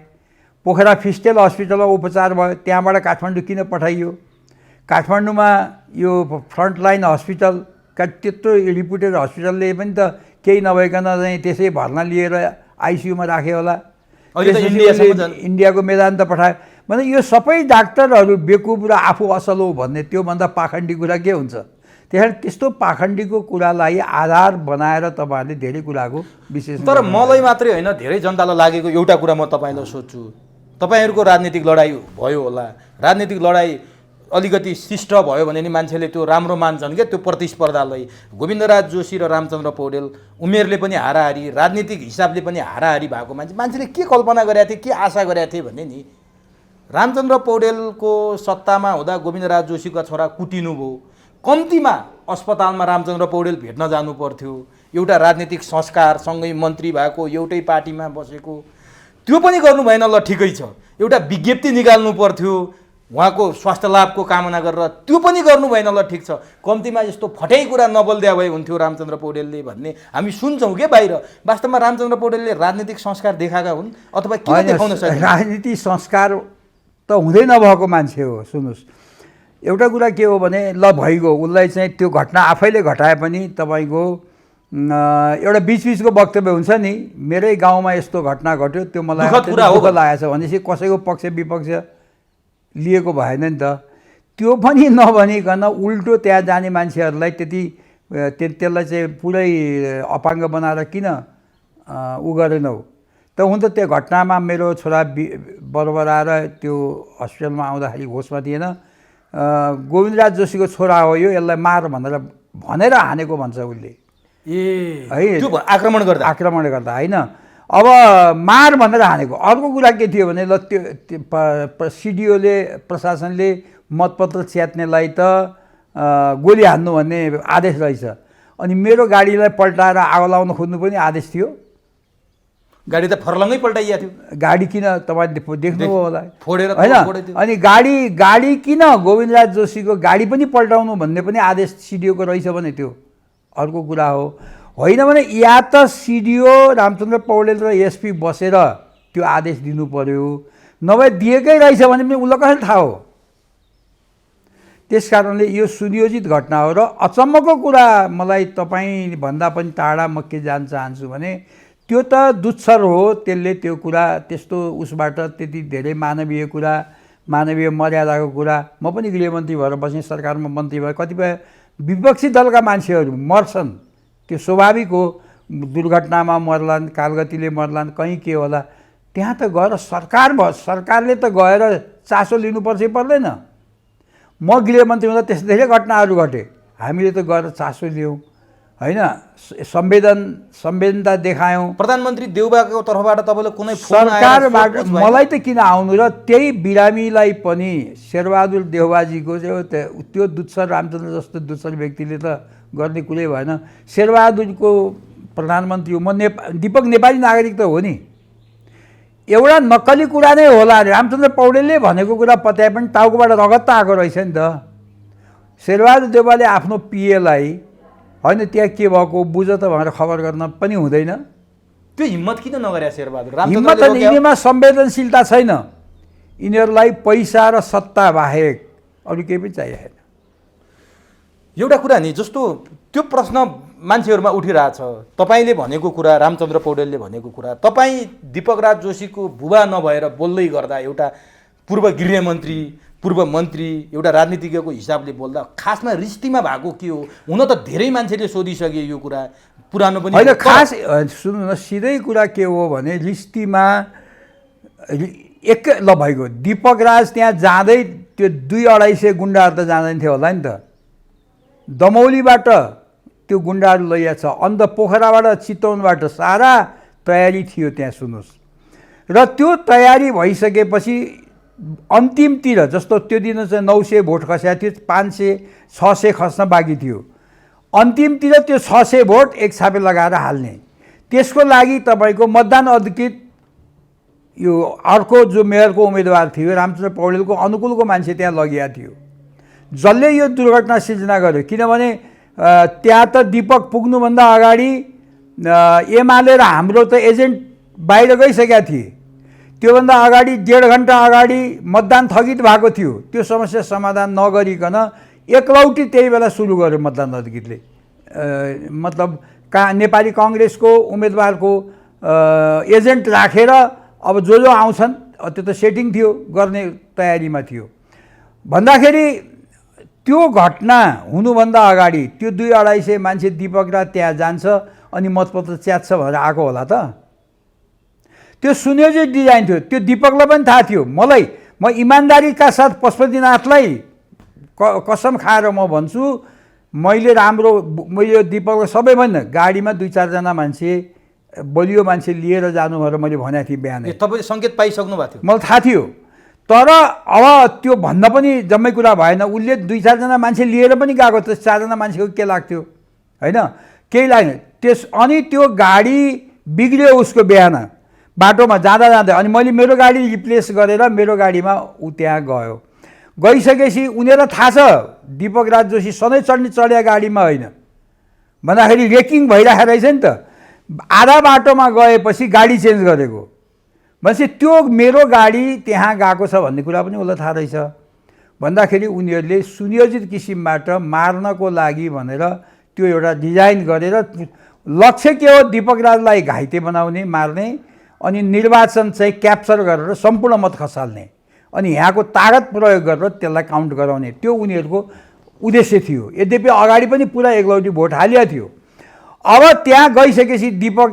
पोखरा फिस्टेल हस्पिटलमा उपचार भयो, त्यहाँबाट काठमाडौँ किन पठाइयो, काठमाडौँमा यो फ्रन्टलाइन हस्पिटल त्यत्रो रिपुटेड हस्पिटलले पनि त केही नभइकन चाहिँ त्यसै भर्ना लिएर आइसियुमा राख्यो होला। अहिले त त्यसपछि इन्डियासम्म उसले इन्डियाको मैदान त पठायो। मतलब यो सबै डाक्टरहरू बेकुब र आफू असल हो भन्ने त्योभन्दा पाखण्डी कुरा के हुन्छ? त्यस त्यस्तो पाखण्डीको कुरालाई आधार बनाएर तपाईँहरूले धेरै कुराको विश्लेषण तर मलाई मात्रै होइन, धेरै जनतालाई लागेको एउटा कुरा म तपाईँलाई सोध्छु। तपाईँहरूको राजनीतिक लडाइँ भयो होला, राजनीतिक लडाइँ अलिकति शिष्ट भयो भने नि मान्छेले त्यो राम्रो मान्छन् क्या त्यो प्रतिस्पर्धालाई। गोविन्दराज जोशी र रामचन्द्र पौडेल उमेरले पनि हाराहारी, राजनीतिक हिसाबले पनि हाराहारी भएको मान्छेले के कल्पना गरेका थिए, के आशा गरेका थिए भने नि रामचन्द्र पौडेलको सत्तामा हुँदा गोविन्दराज जोशीका छोरा कुटिनु भयो, कम्तीमा अस्पतालमा रामचन्द्र पौडेल भेट्न जानु पर्थ्यो, एउटा राजनीतिक संस्कार सँगै मन्त्री भएको एउटै पार्टीमा बसेको, त्यो पनि गर्नु भएन। ल ठिकै छ, एउटा विज्ञप्ति निकाल्नु पर्थ्यो उहाँको स्वास्थ्य लाभको कामना गरेर, त्यो पनि गर्नु भएन। ल ठिक छ, कम्तीमा यस्तो फटाइ कुरा नबोलिदिया भए हुन्थ्यो रामचन्द्र पौडेलले भन्ने हामी सुन्छौँ के बाहिर। वास्तवमा रामचन्द्र पौडेलले राजनीतिक संस्कार देखाएका हुन् अथवा किन देखाउन सक्दैन? राजनीतिक संस्कार त हुँदै नभएको मान्छे हो। सुन्नुहोस्, एउटा कुरा के हो भने ल भइगयो, उसलाई चाहिँ त्यो घटना आफैले घटाए पनि तपाईँको एउटा बिचबिचको वक्तव्य हुन्छ नि, मेरै गाउँमा यस्तो घटना घट्यो, त्यो मलाई दुःख लागेको छ भनेपछि कसैको पक्ष विपक्ष लिएको भएन नि त। त्यो पनि नभनिकन उल्टो त्यहाँ जाने मान्छेहरूलाई त्यसलाई चाहिँ पुरै अपाङ्ग बनाएर किन उ गरेनौ त? हुन त त्यो घटनामा मेरो छोरा बरोबर आएर त्यो हस्पिटलमा आउँदाखेरि होसमा थिएन। गोविन्दराज जोशीको छोरा हो यो, यसलाई मार भनेर हानेको भन्छ उसले। है त्यो आक्रमण गर्दा होइन, अब मार भनेर हानेको। अर्को कुरा के थियो भने ल त्यो सिडिओले प्रशासनले मतपत्र च्यात्नेलाई त गोली हान्नु भन्ने आदेश रहेछ, अनि मेरो गाडीलाई पल्टाएर आगो लाउन खोज्नु पनि आदेश थियो। गाडी त फर्लङ्गै पल्टाइया थियो। गाडी किन तपाईँले देख्नुभयो होला फोडेर होइन? अनि गाडी किन गोविन्दराज जोशीको गाडी पनि पल्टाउनु भन्ने पनि आदेश सिडिओको रहेछ भने त्यो अर्को कुरा हो। होइन भने या त सिडिओ रामचन्द्र पौडेल र एसपी बसेर त्यो आदेश दिनु पर्यो, नभए दिएकै रहेछ भने पनि उसलाई कसरी थाहा हो? त्यस कारणले यो सुनियोजित घटना हो। र अचम्मको कुरा मलाई तपाईँ भन्दा पनि टाढा म के जान्न चाहन्छु भने त्यो त दुच्छर हो, त्यसले त्यो कुरा त्यस्तो उसबाट त्यति धेरै मानवीय कुरा, मानवीय मर्यादाको कुरा। म पनि गृहमन्त्री भएर बसेँ, सरकारमा मन्त्री भए, कतिपय विपक्षी दलका मान्छेहरू मर्छन्, त्यो स्वाभाविक हो। दुर्घटनामा मर्लान्, कालगतिले मर्लान्, कहीँ के होला, त्यहाँ त गएर सरकारले त गएर चासो लिनुपर्छ पर्दैन? म गृहमन्त्री हुँदा त्यस्तो धेरै घटनाहरू घटे, हामीले त गएर चासो लियौँ होइन, संवेदनता देखायौँ। प्रधानमन्त्री देउबाको तर्फबाट तपाईँले कुनै सरकारबाट मलाई त किन आउनु, र त्यही बिरामीलाई पनि शेरबहादुर देउबाजीको त्यो दुत्सर रामचन्द्र जस्तो दुत्सर व्यक्तिले त गर्ने कुरै भएन। शेरबहादुरको प्रधानमन्त्री हो, म दीपक नेपाली नागरिक त हो नि, एउटा नक्कली कुरा नै होला। रामचन्द्र पौडेलले भनेको कुरा पत्याए पनि टाउकोबाट रगत त आएको रहेछ नि त। शेरबहादुर देउबाले आफ्नो पिएलाई होइन त्यहाँ के भएको बुझ त भनेर खबर गर्न पनि हुँदैन। त्यो हिम्मत किन नगरे शेरबहादुर? हिम्मत यिनीमा संवेदनशीलता छैन, यिनीहरूलाई पैसा र सत्ता बाहेक अरू केही पनि चाहिएन। एउटा कुरा नि, जस्तो त्यो प्रश्न मान्छेहरूमा उठिरहेछ, तपाईँले भनेको कुरा, रामचन्द्र पौडेलले भनेको कुरा, तपाईँ दीपकराज जोशीको बुबा नभएर बोल्दै गर्दा, एउटा पूर्व गृहमन्त्री, पूर्व मन्त्री, एउटा राजनीतिज्ञको हिसाबले बोल्दा खासमा रिस्तीमा भएको के हो? हुन त धेरै मान्छेले सोधिसके यो कुरा, पुरानो पनि होइन। खास सुन्नु न, सिधै कुरा के हो भने रिस्तीमा ल भइगयो, दीपकराज त्यहाँ जाँदै त्यो 200-250 गुन्डाहरू त जाँदैन थियो होला नि त। दमौलीबाट त्यो गुन्डाहरू लैया छ, अन्त पोखराबाट चितवनबाट सारा तयारी थियो त्यहाँ। सुन्नुहोस्, र त्यो तयारी भइसकेपछि अन्तिमतिर जस्तो त्यो दिन चाहिँ 900 भोट खसेको थियो, 500-600 खस्न बाँकी थियो, अन्तिमतिर त्यो 600 भोट एक छापे लगाएर हाल्ने। त्यसको लागि तपाईँको मतदान अधिकृत यो अर्को जो मेयरको उम्मेदवार थियो रामचन्द्र पौडेलको अनुकूलको मान्छे त्यहाँ लगिया थियो, जसले यो दुर्घटना सिर्जना गर्यो। किनभने त्यहाँ त दीपक पुग्नुभन्दा अगाडि एमाले र हाम्रो त एजेन्ट बाहिर गइसकेका थिए, त्योभन्दा अगाडि 1.5 घन्टा अगाडि मतदान स्थगित भएको थियो। त्यो समस्या समाधान नगरिकन एकलौटी त्यही बेला सुरु गर्यो मतदान अधिकृतले, मतलब नेपाली काङ्ग्रेसको उम्मेदवारको एजेन्ट राखेर अब जो आउँछन् त्यो त सेटिङ थियो, गर्ने तयारीमा थियो भन्दाखेरि त्यो घटना हुनुभन्दा अगाडि त्यो 200-250 मान्छे दीपक राज त्यहाँ जान्छ अनि मतपत्र च्यात्छ भनेर आएको होला त। त्यो सुनियोजित डिजाइन थियो, त्यो दीपकलाई पनि थाहा थियो। म इमान्दारीका साथ पशुपतिनाथलाई कसम खाएर म भन्छु, मैले दीपकलाई सबै भन्दा गाडीमा 2-4 मान्छे बलियो मान्छे लिएर जानु भनेर मैले भनेको थिएँ बिहान। तपाईँले सङ्केत पाइसक्नु भएको थियो? मलाई थाहा थियो, तर अब त्यो भन्दा पनि जम्मै कुरा भएन। उसले 2-4 मान्छे लिएर पनि गएको, त्यो 4 मान्छेको के लाग्थ्यो होइन, केही लागेन। अनि त्यो गाडी बिग्रियो उसको बिहान बाटोमा जाँदा अनि मैले मेरो गाडी रिप्लेस गरेर मेरो गाडीमा ऊ त्यहाँ गयो। गइसकेपछि उनीहरूलाई थाहा छ दीपक राज जोशी सधैँ चढ्या गाडीमा होइन भन्दाखेरि रेकिङ भइरहेको रहेछ नि त। आधा बाटोमा गएपछि गाडी चेन्ज गरेको भनेपछि त्यो मेरो गाडी त्यहाँ गएको छ भन्ने कुरा पनि उसलाई थाहा रहेछ। भन्दाखेरि उनीहरूले सुनियोजित किसिमबाट मार्नको लागि भनेर त्यो एउटा डिजाइन गरेर लक्ष्य के हो, दीपक राजलाई घाइते बनाउने, मार्ने अनि निर्वाचन चाहिँ क्याप्चर गरेर सम्पूर्ण मत खसाल्ने अनि यहाँको तागत प्रयोग गरेर त्यसलाई काउन्ट गराउने, त्यो उनीहरूको उद्देश्य थियो। यद्यपि अगाडि पनि पुरा एकलौटी भोट हालिएको थियो। अब त्यहाँ गइसकेपछि दीपक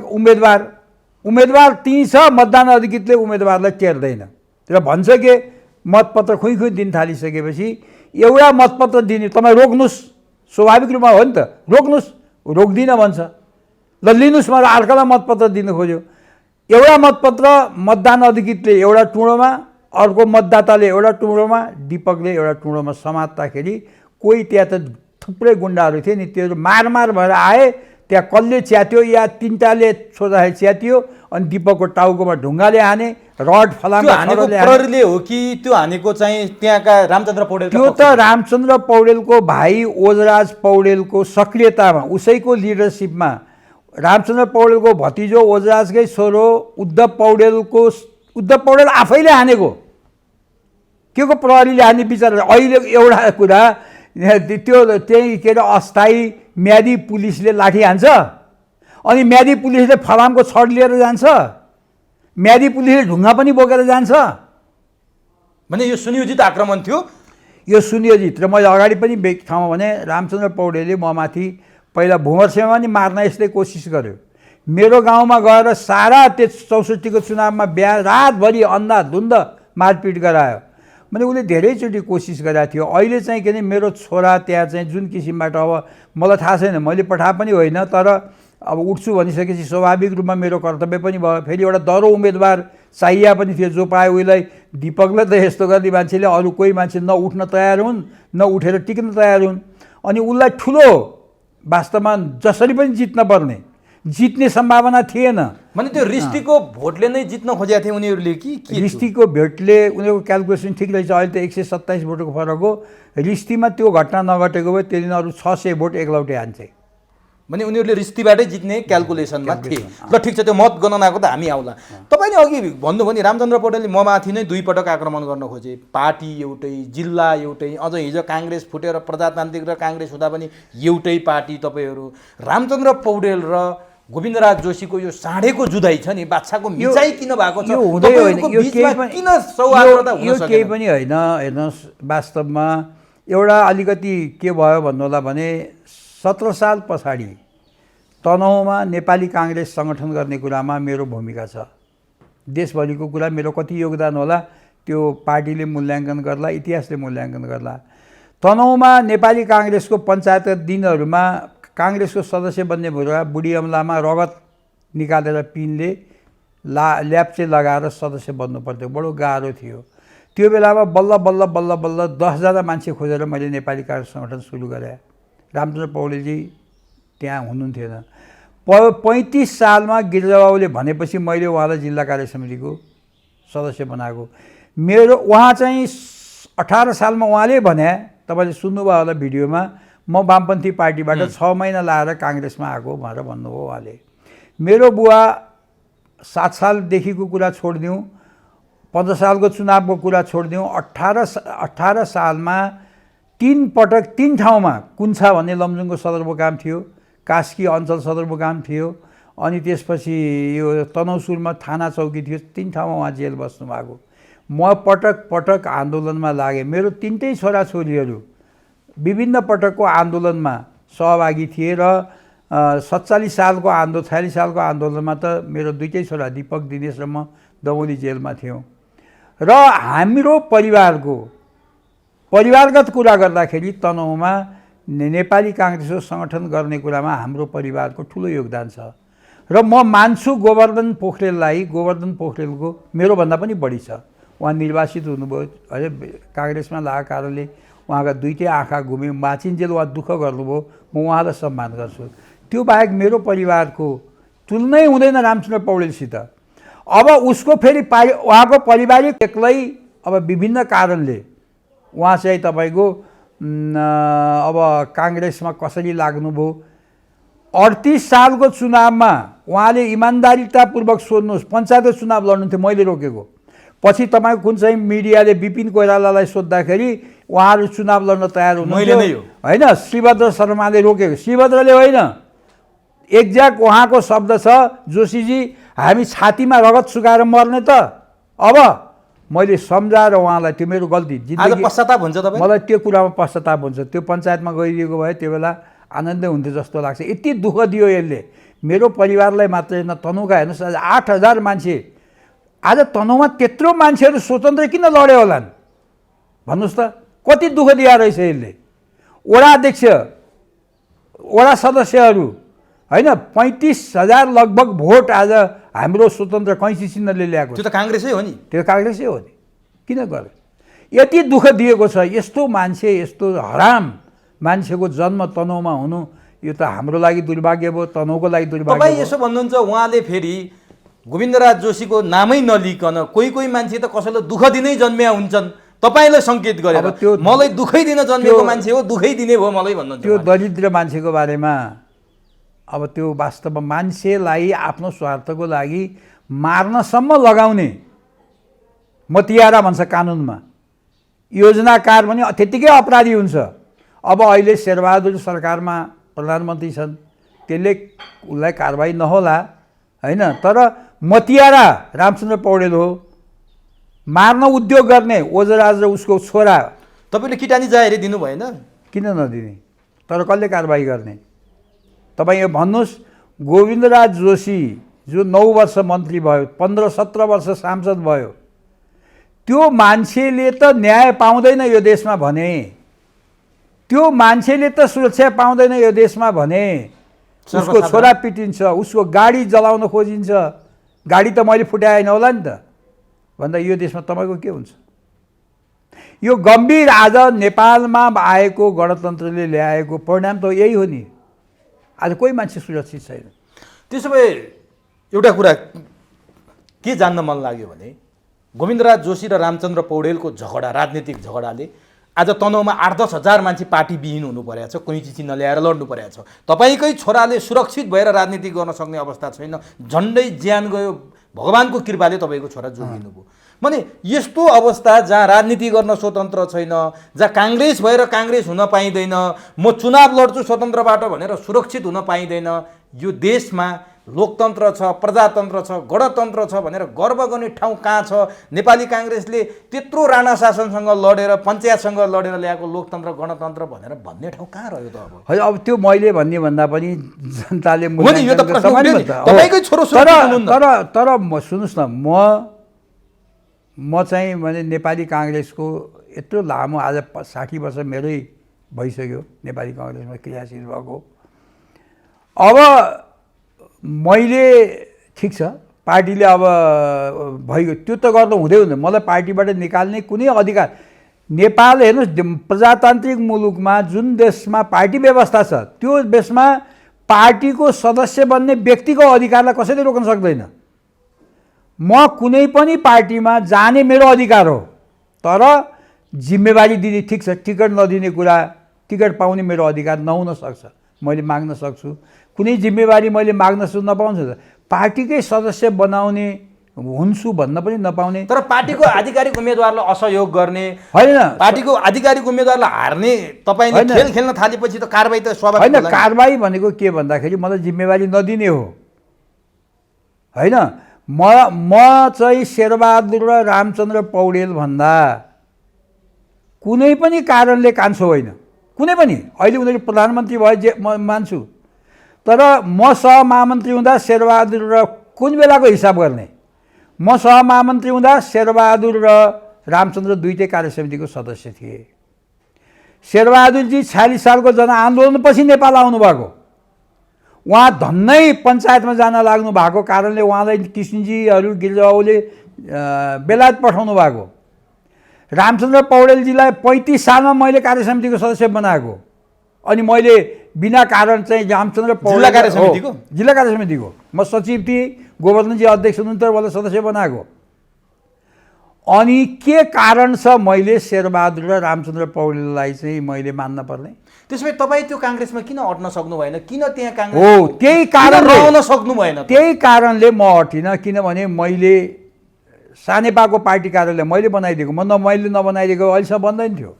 उम्मेदवार त्यहीँ छ, मतदान अधिकृतले उम्मेदवारलाई टेर्दैन र भन्छ के मतपत्र खुइ दिन थालिसकेपछि एउटा मतपत्र दिने तपाईँ रोक्नुहोस्, स्वाभाविक रूपमा हो नि त, रोक्नुहोस्, रोक्दिनँ भन्छ, ल लिनुहोस् मलाई अर्कालाई मतपत्र दिनु खोज्यो। एउटा मतपत्र मतदान अधिकृतले एउटा टुँडोमा, अर्को मतदाताले एउटा टुँडोमा, दीपकले एउटा टुँडोमा समात्दाखेरि कोही त्यहाँ त थुप्रै गुन्डाहरू थिए नि, त्यो मार भएर आए। त्यहाँ कसले च्यात्यो या 3टाले छोड्दाखेरि च्यातियो अनि दीपकको टाउकोमा ढुङ्गाले हाने, रड प्रहरीले हो कि त्यो हानेको चाहिँ त्यहाँका रामचन्द्र पौडेल? त्यो त रामचन्द्र पौडेलको भाइ ओजराज पौडेलको सक्रियतामा, उसैको लिडरसिपमा रामचन्द्र पौडेलको भतिजो ओजराजकै छोरो उद्धव पौडेल आफैले हानेको। के को प्रहरीले हान्ने विचार? अहिले एउटा कुरा त्यही के अरे अस्थायी म्यादी पुलिसले लाठी हान्छ अनि म्यादी पुलिसले फलामको छड लिएर जान्छ, म्यादी पुलिसले ढुङ्गा पनि बोकेर जान्छ भने यो सुनियोजित आक्रमण थियो। यो सुनियोजित, र मैले अगाडि पनि ठाउँमा भने रामचन्द्र पौडेलले ममाथि पहिला भुमरसेमा पनि मार्न यसले कोसिस गर्यो। मेरो गाउँमा गएर सारा त्यो 64को चुनावमा रातभरि अन्धाधुन्ध मारपिट गरायो। मैले उसले धेरैचोटि कोसिस गरेको थियो। अहिले चाहिँ के अरे मेरो छोरा त्यहाँ चाहिँ जुन किसिमबाट, अब मलाई थाहा छैन, मैले पठा पनि होइन, तर अब उठ्छु भनिसकेपछि स्वाभाविक रूपमा मेरो कर्तव्य पनि भयो। फेरि एउटा दरो उम्मेदवार चाहिए पनि थियो, जो पायो उसलाई। दीपकले त यस्तो गर्ने मान्छेले अरू कोही मान्छे न उठ्न तयार हुन् न उठेर टिक्न तयार हुन् अनि उसलाई ठुलो वास्तवमा जसरी पनि जित्न पर्ने, जित्ने सम्भावना थिएन। भने त्यो रिस्टीको भोटले नै जित्न खोजेका थिए उनीहरूले कि रिस्टीको भोटले उनीहरूको क्यालकुलेसन ठिक रहेछ। अहिले त 127 भोटको फरक हो। रिस्टीमा त्यो घटना नघटेको भए त्यो दिन अरू 600 भोट एकलौटे हान्छे। भने उनीहरूले रिस्तीबाटै जित्ने क्यालकुलेसनमा थिए। ल ठिक छ, त्यो मत गणनाको त हामी आउला। तपाईँले अघि भन्नुभयो नि रामचन्द्र पौडेलले ममाथि नै 2 पटक आक्रमण गर्न खोजे, पार्टी एउटै, जिल्ला एउटै, अझ हिजो काङ्ग्रेस फुटेर प्रजातान्त्रिक र काङ्ग्रेस हुँदा पनि एउटै पार्टी तपाईँहरू। रामचन्द्र पौडेल र गोविन्दराज जोशीको यो साँढेको जुधाइ छ नि, बाछाको मिचाइ किन भएको छ? यो हुँदै होइन, यो केही पनि होइन। हेर्नुहोस्, वास्तवमा एउटा अलिकति के भयो भन्नु होला भने 17 साल पछाडि तनहुँमा नेपाली काङ्ग्रेस सङ्गठन गर्ने कुरामा मेरो भूमिका छ। देशभरिको कुरा मेरो कति योगदान होला त्यो पार्टीले मूल्याङ्कन गर्ला, इतिहासले मूल्याङ्कन गर्ला। तनहुँमा नेपाली काङ्ग्रेसको पञ्चायत दिनहरूमा काङ्ग्रेसको सदस्य बन्ने भएर बुढी अमलामा रगत निकालेर पिनले ल्याप्चे लगाएर सदस्य बन्नु पर्थ्यो, बडो गाह्रो थियो। त्यो बेलामा बल्ल 10जना मान्छे खोजेर मैले नेपाली काङ्ग्रेस सङ्गठन सुरु गरेँ। रामचन्द्र पौडेलजी त्यहाँ हुनुहुन्थेन। 35 सालमा गिरिजाबाबुले भनेपछि मैले उहाँलाई जिल्ला कार्य समितिको सदस्य बनाएको। मेरो उहाँ चाहिँ 18 सालमा उहाँले भने, तपाईँले सुन्नुभयो होला भिडियोमा, म वामपन्थी पार्टीबाट 6 महिना लाएर काङ्ग्रेसमा आएको भनेर भन्नुभयो उहाँले। मेरो बुवा 7 सालदेखिको कुरा छोडिदिउँ, 15 सालको चुनावको कुरा छोडिदिउँ, 18 सालमा 3 पटक 3 ठाउँमा कुन्छा भन्ने लमजुङको सदरमुकाम थियो, कास्की अञ्चल सदरमुकाम थियो, अनि त्यसपछि यो तनहुँसुरमा थाना चौकी थियो, 3 ठाउँमा उहाँ जेल बस्नुभएको। म पटक पटक आन्दोलनमा लागेँ। मेरो 3टै छोराछोरीहरू विभिन्न पटकको आन्दोलनमा सहभागी थिए र 47 सालको 46 सालको आन्दोलनमा त मेरो 2टै छोरा दीपक दिनेश र म दमौली जेलमा थियौँ। र हाम्रो परिवारगत कुरा गर्दाखेरि तनहुँमा नेपाली काङ्ग्रेसको सङ्गठन गर्ने कुरामा हाम्रो परिवारको ठुलो योगदान छ। र म मान्छु गोवर्धन पोखरेलको मेरोभन्दा पनि बढी छ। उहाँ निर्वासित हुनुभयो, अझै काङ्ग्रेसमा लागेको कारणले उहाँका 2टै आँखा घुम्यो, माचिन्जेल उहाँ दुःख गर्नुभयो, म उहाँलाई सम्मान गर्छु। त्यो बाहेक मेरो परिवारको तुलनै हुँदैन रामचन्द्र पौडेलसित। अब उसको फेरि उहाँको पारिवारिक एक्लै अब विभिन्न कारणले उहाँ चाहिँ तपाईँको अब काङ्ग्रेसमा कसरी लाग्नुभयो। 38 सालको चुनावमा उहाँले इमान्दारितापूर्वक सोध्नुहोस्, पञ्चायतको चुनाव लड्नुहुन्थ्यो, मैले रोकेको। पछि तपाईँको कुन चाहिँ मिडियाले विपिन कोइरालालाई सोद्धाखेरि उहाँहरू चुनाव लड्न तयार हुनुहुन्थ्यो होइन, श्रीभद्र शर्माले रोकेको। श्रीभद्रले होइन, एक्ज्याक्ट उहाँको शब्द छ, जोशीजी हामी छातीमा रगत सुकाएर मर्ने त। अब मैले सम्झाएर उहाँलाई, त्यो मेरो गल्ती, जिन्दगी पश्चाताप हुन्छ तपाईँ? मलाई त्यो कुरामा पश्चाताप हुन्छ। त्यो पञ्चायतमा गइदिएको भए त्यो बेला आनन्दै हुन्थ्यो जस्तो लाग्छ। यति दुःख दियो यसले मेरो परिवारलाई मात्रै होइन, तनहुँका हेर्नुहोस्, आज 8000 मान्छे, आज तनहुँमा त्यत्रो मान्छेहरू स्वतन्त्र किन लड्यो होलान् भन्नुहोस् त? कति दुःख दिया रहेछ यसले। वडा अध्यक्ष, वडा सदस्यहरू होइन, 35,000 लगभग भोट आज हाम्रो स्वतन्त्र कैँची चिन्हले ल्याएको। त्यो त काङ्ग्रेसै हो नि, त्यो काङ्ग्रेसै हो नि, किन गर्यो? यति दुःख दिएको छ। यस्तो मान्छे, यस्तो हराम मान्छेको जन्म तनहुँमा हुनु, यो त हाम्रो लागि दुर्भाग्य भयो, तनहुँको लागि दुर्भाग्य। तपाईँ यसो भन्नुहुन्छ, उहाँले फेरि गोविन्दराज जोशीको नामै नलिकन कोही मान्छे त कसैलाई दुःख दिनै जन्मिया हुन्छन्, तपाईँलाई सङ्केत गरेर मलाई दुःखै दिन जन्मेको मान्छे हो, दुःखै दिने भयो मलाई भन्नुहुन्छ। त्यो दरिद्र मान्छेको बारेमा अब त्यो वास्तवमा मान्छेलाई आफ्नो स्वार्थको लागि मार्नसम्म लगाउने मतियारा भन्छ कानुनमा, योजनाकार पनि त्यत्तिकै अपराधी हुन्छ। अब अहिले शेरबहादुर सरकारमा प्रधानमन्त्री छन्, त्यसले उसलाई कारबाही नहोला होइन, तर मतियारा रामचन्द्र पौडेल हो, मार्न उद्योग गर्ने ओजराज र उसको छोरा। तपाईँले किटानी जाहेरी दिनु भएन? किन नदिने, तर कसले कारबाही गर्ने? तपाईँ यो भन्नुहोस्, गोविन्दराज जोशी जो 9 वर्ष मन्त्री भयो, 15-17 वर्ष सांसद भयो, त्यो मान्छेले त न्याय पाउँदैन यो देशमा भने, त्यो मान्छेले त सुरक्षा पाउँदैन यो देशमा भने, उसको छोरा पिटिन्छ, उसको गाडी जलाउन खोजिन्छ, गाडी त मैले फुटाएन होला नि त भन्दा यो देशमा तपाईँको के हुन्छ? यो गम्भीर आज नेपालमा आएको गणतन्त्रले ल्याएको परिणाम त यही हो नि। आज कोही मान्छे सुरक्षित छैन। त्यसो भए एउटा कुरा के जान्न मन लाग्यो भने, गोविन्दराज जोशी र रामचन्द्र पौडेलको झगडा, राजनीतिक झगडाले आज तनहुँमा 8-10 हजार मान्छे पार्टीविहीन हुनु परेको छ, कैँची चिन्ह ल्याएर लड्नु परेको छ। तपाईँकै छोराले सुरक्षित भएर राजनीति गर्न सक्ने अवस्था छैन, झन्डै ज्यान गयो, भगवानको कृपाले तपाईँको छोरा जोगिनुभयो भने यस्तो अवस्था जहाँ राजनीति गर्न स्वतन्त्र छैन, जहाँ काङ्ग्रेस भएर काङ्ग्रेस हुन पाइँदैन, म चुनाव लड्छु स्वतन्त्रबाट भनेर सुरक्षित हुन पाइँदैन, यो देशमा लोकतन्त्र छ, प्रजातन्त्र छ, गणतन्त्र छ भनेर गर्व गर्ने ठाउँ कहाँ छ? नेपाली काङ्ग्रेसले त्यत्रो राणा शासनसँग लडेर, पञ्चायतसँग लडेर ल्याएको लोकतन्त्र गणतन्त्र भनेर भन्ने ठाउँ कहाँ रह्यो त? अब त्यो मैले भन्ने भन्दा पनि जनताले तपाईँकै छोरो तर सुन्नुहोस् न, म चाहिँ भने नेपाली काङ्ग्रेसको यत्रो लामो आज 60 वर्ष मेरै भइसक्यो नेपाली काङ्ग्रेसमा क्रियाशील भएको। अब मैले ठिक छ, पार्टीले अब भइगयो, त्यो त गर्नु हुँदैन, मलाई पार्टीबाट निकाल्ने कुनै अधिकार। नेपाल हेर्नुहोस्, प्रजातान्त्रिक मुलुकमा जुन देशमा पार्टी व्यवस्था छ, त्यो देशमा पार्टीको सदस्य बन्ने व्यक्तिको अधिकारलाई कसैले रोक्न सक्दैन। म कुनै पनि पार्टीमा जाने मेरो अधिकार हो, तर जिम्मेवारी दिने, ठिक छ, टिकट नदिने कुरा, टिकट पाउने मेरो अधिकार नहुन सक्छ, मैले माग्न सक्छु। कुनै जिम्मेवारी मैले माग्न नपाउँछु, पार्टीकै सदस्य बनाउने हुन्छु भन्न पनि नपाउने। तर पार्टीको आधिकारिक उम्मेदवारलाई असहयोग गर्ने, होइन पार्टीको आधिकारिक उम्मेदवारलाई हार्ने तपाईँले खेल खेल्न थालेपछि त कारबाही त स्वाभाविक होइन। होला नि। कारबाही भनेको के भन्दाखेरि मलाई जिम्मेवारी नदिने हो होइन। म चाहिँ शेरबहादुर र रामचन्द्र पौडेल भन्दा कुनै पनि कारणले कान्छो होइन, कुनै पनि। अहिले उनीहरू प्रधानमन्त्री भए जे म मान्छु, तर म सहमहामन्त्री हुँदा शेरबहादुर र कुन बेलाको हिसाब गर्ने, म सहमहामन्त्री हुँदा शेरबहादुर र रामचन्द्र दुईटै कार्यसमितिको सदस्य थिए। शेरबहादुरजी 46 सालको जनआन्दोलनपछि नेपाल आउनुभएको, उहाँ धन्नै पञ्चायतमा जान लाग्नु भएको कारणले उहाँलाई किसिनजीहरू गिरिजाबाबुले बेलायत पठाउनु भएको। रामचन्द्र पौडेलजीलाई 35 सालमा मैले कार्यसमितिको सदस्य बनाएको, अनि मैले बिना कारण चाहिँ रामचन्द्र पौडेल जिल्ला कार्यसमितिको जिल्ला कार्यसमितिको म सचिव थिएँ, गोवर्धनजी अध्यक्ष हुनुहुन्थ्यो, मलाई सदस्य बनाएको। अनि के कारण छ मैले शेरबहादुर र रामचन्द्र पौडेललाई चाहिँ मैले मान्न पर्ने? त्यसो भए तपाईँ त्यो काङ्ग्रेसमा किन अट्न सक्नु भएन? किन त्यहाँ काङ्ग्रेस हो त्यही कारण रहन सक्नु भएन? त्यही कारणले म हटिनँ, किनभने मैले सानेपाको पार्टी कार्यालय मैले बनाइदिएको, मैले नबनाइदिएको अहिलेसम्म बन्दैन थियो।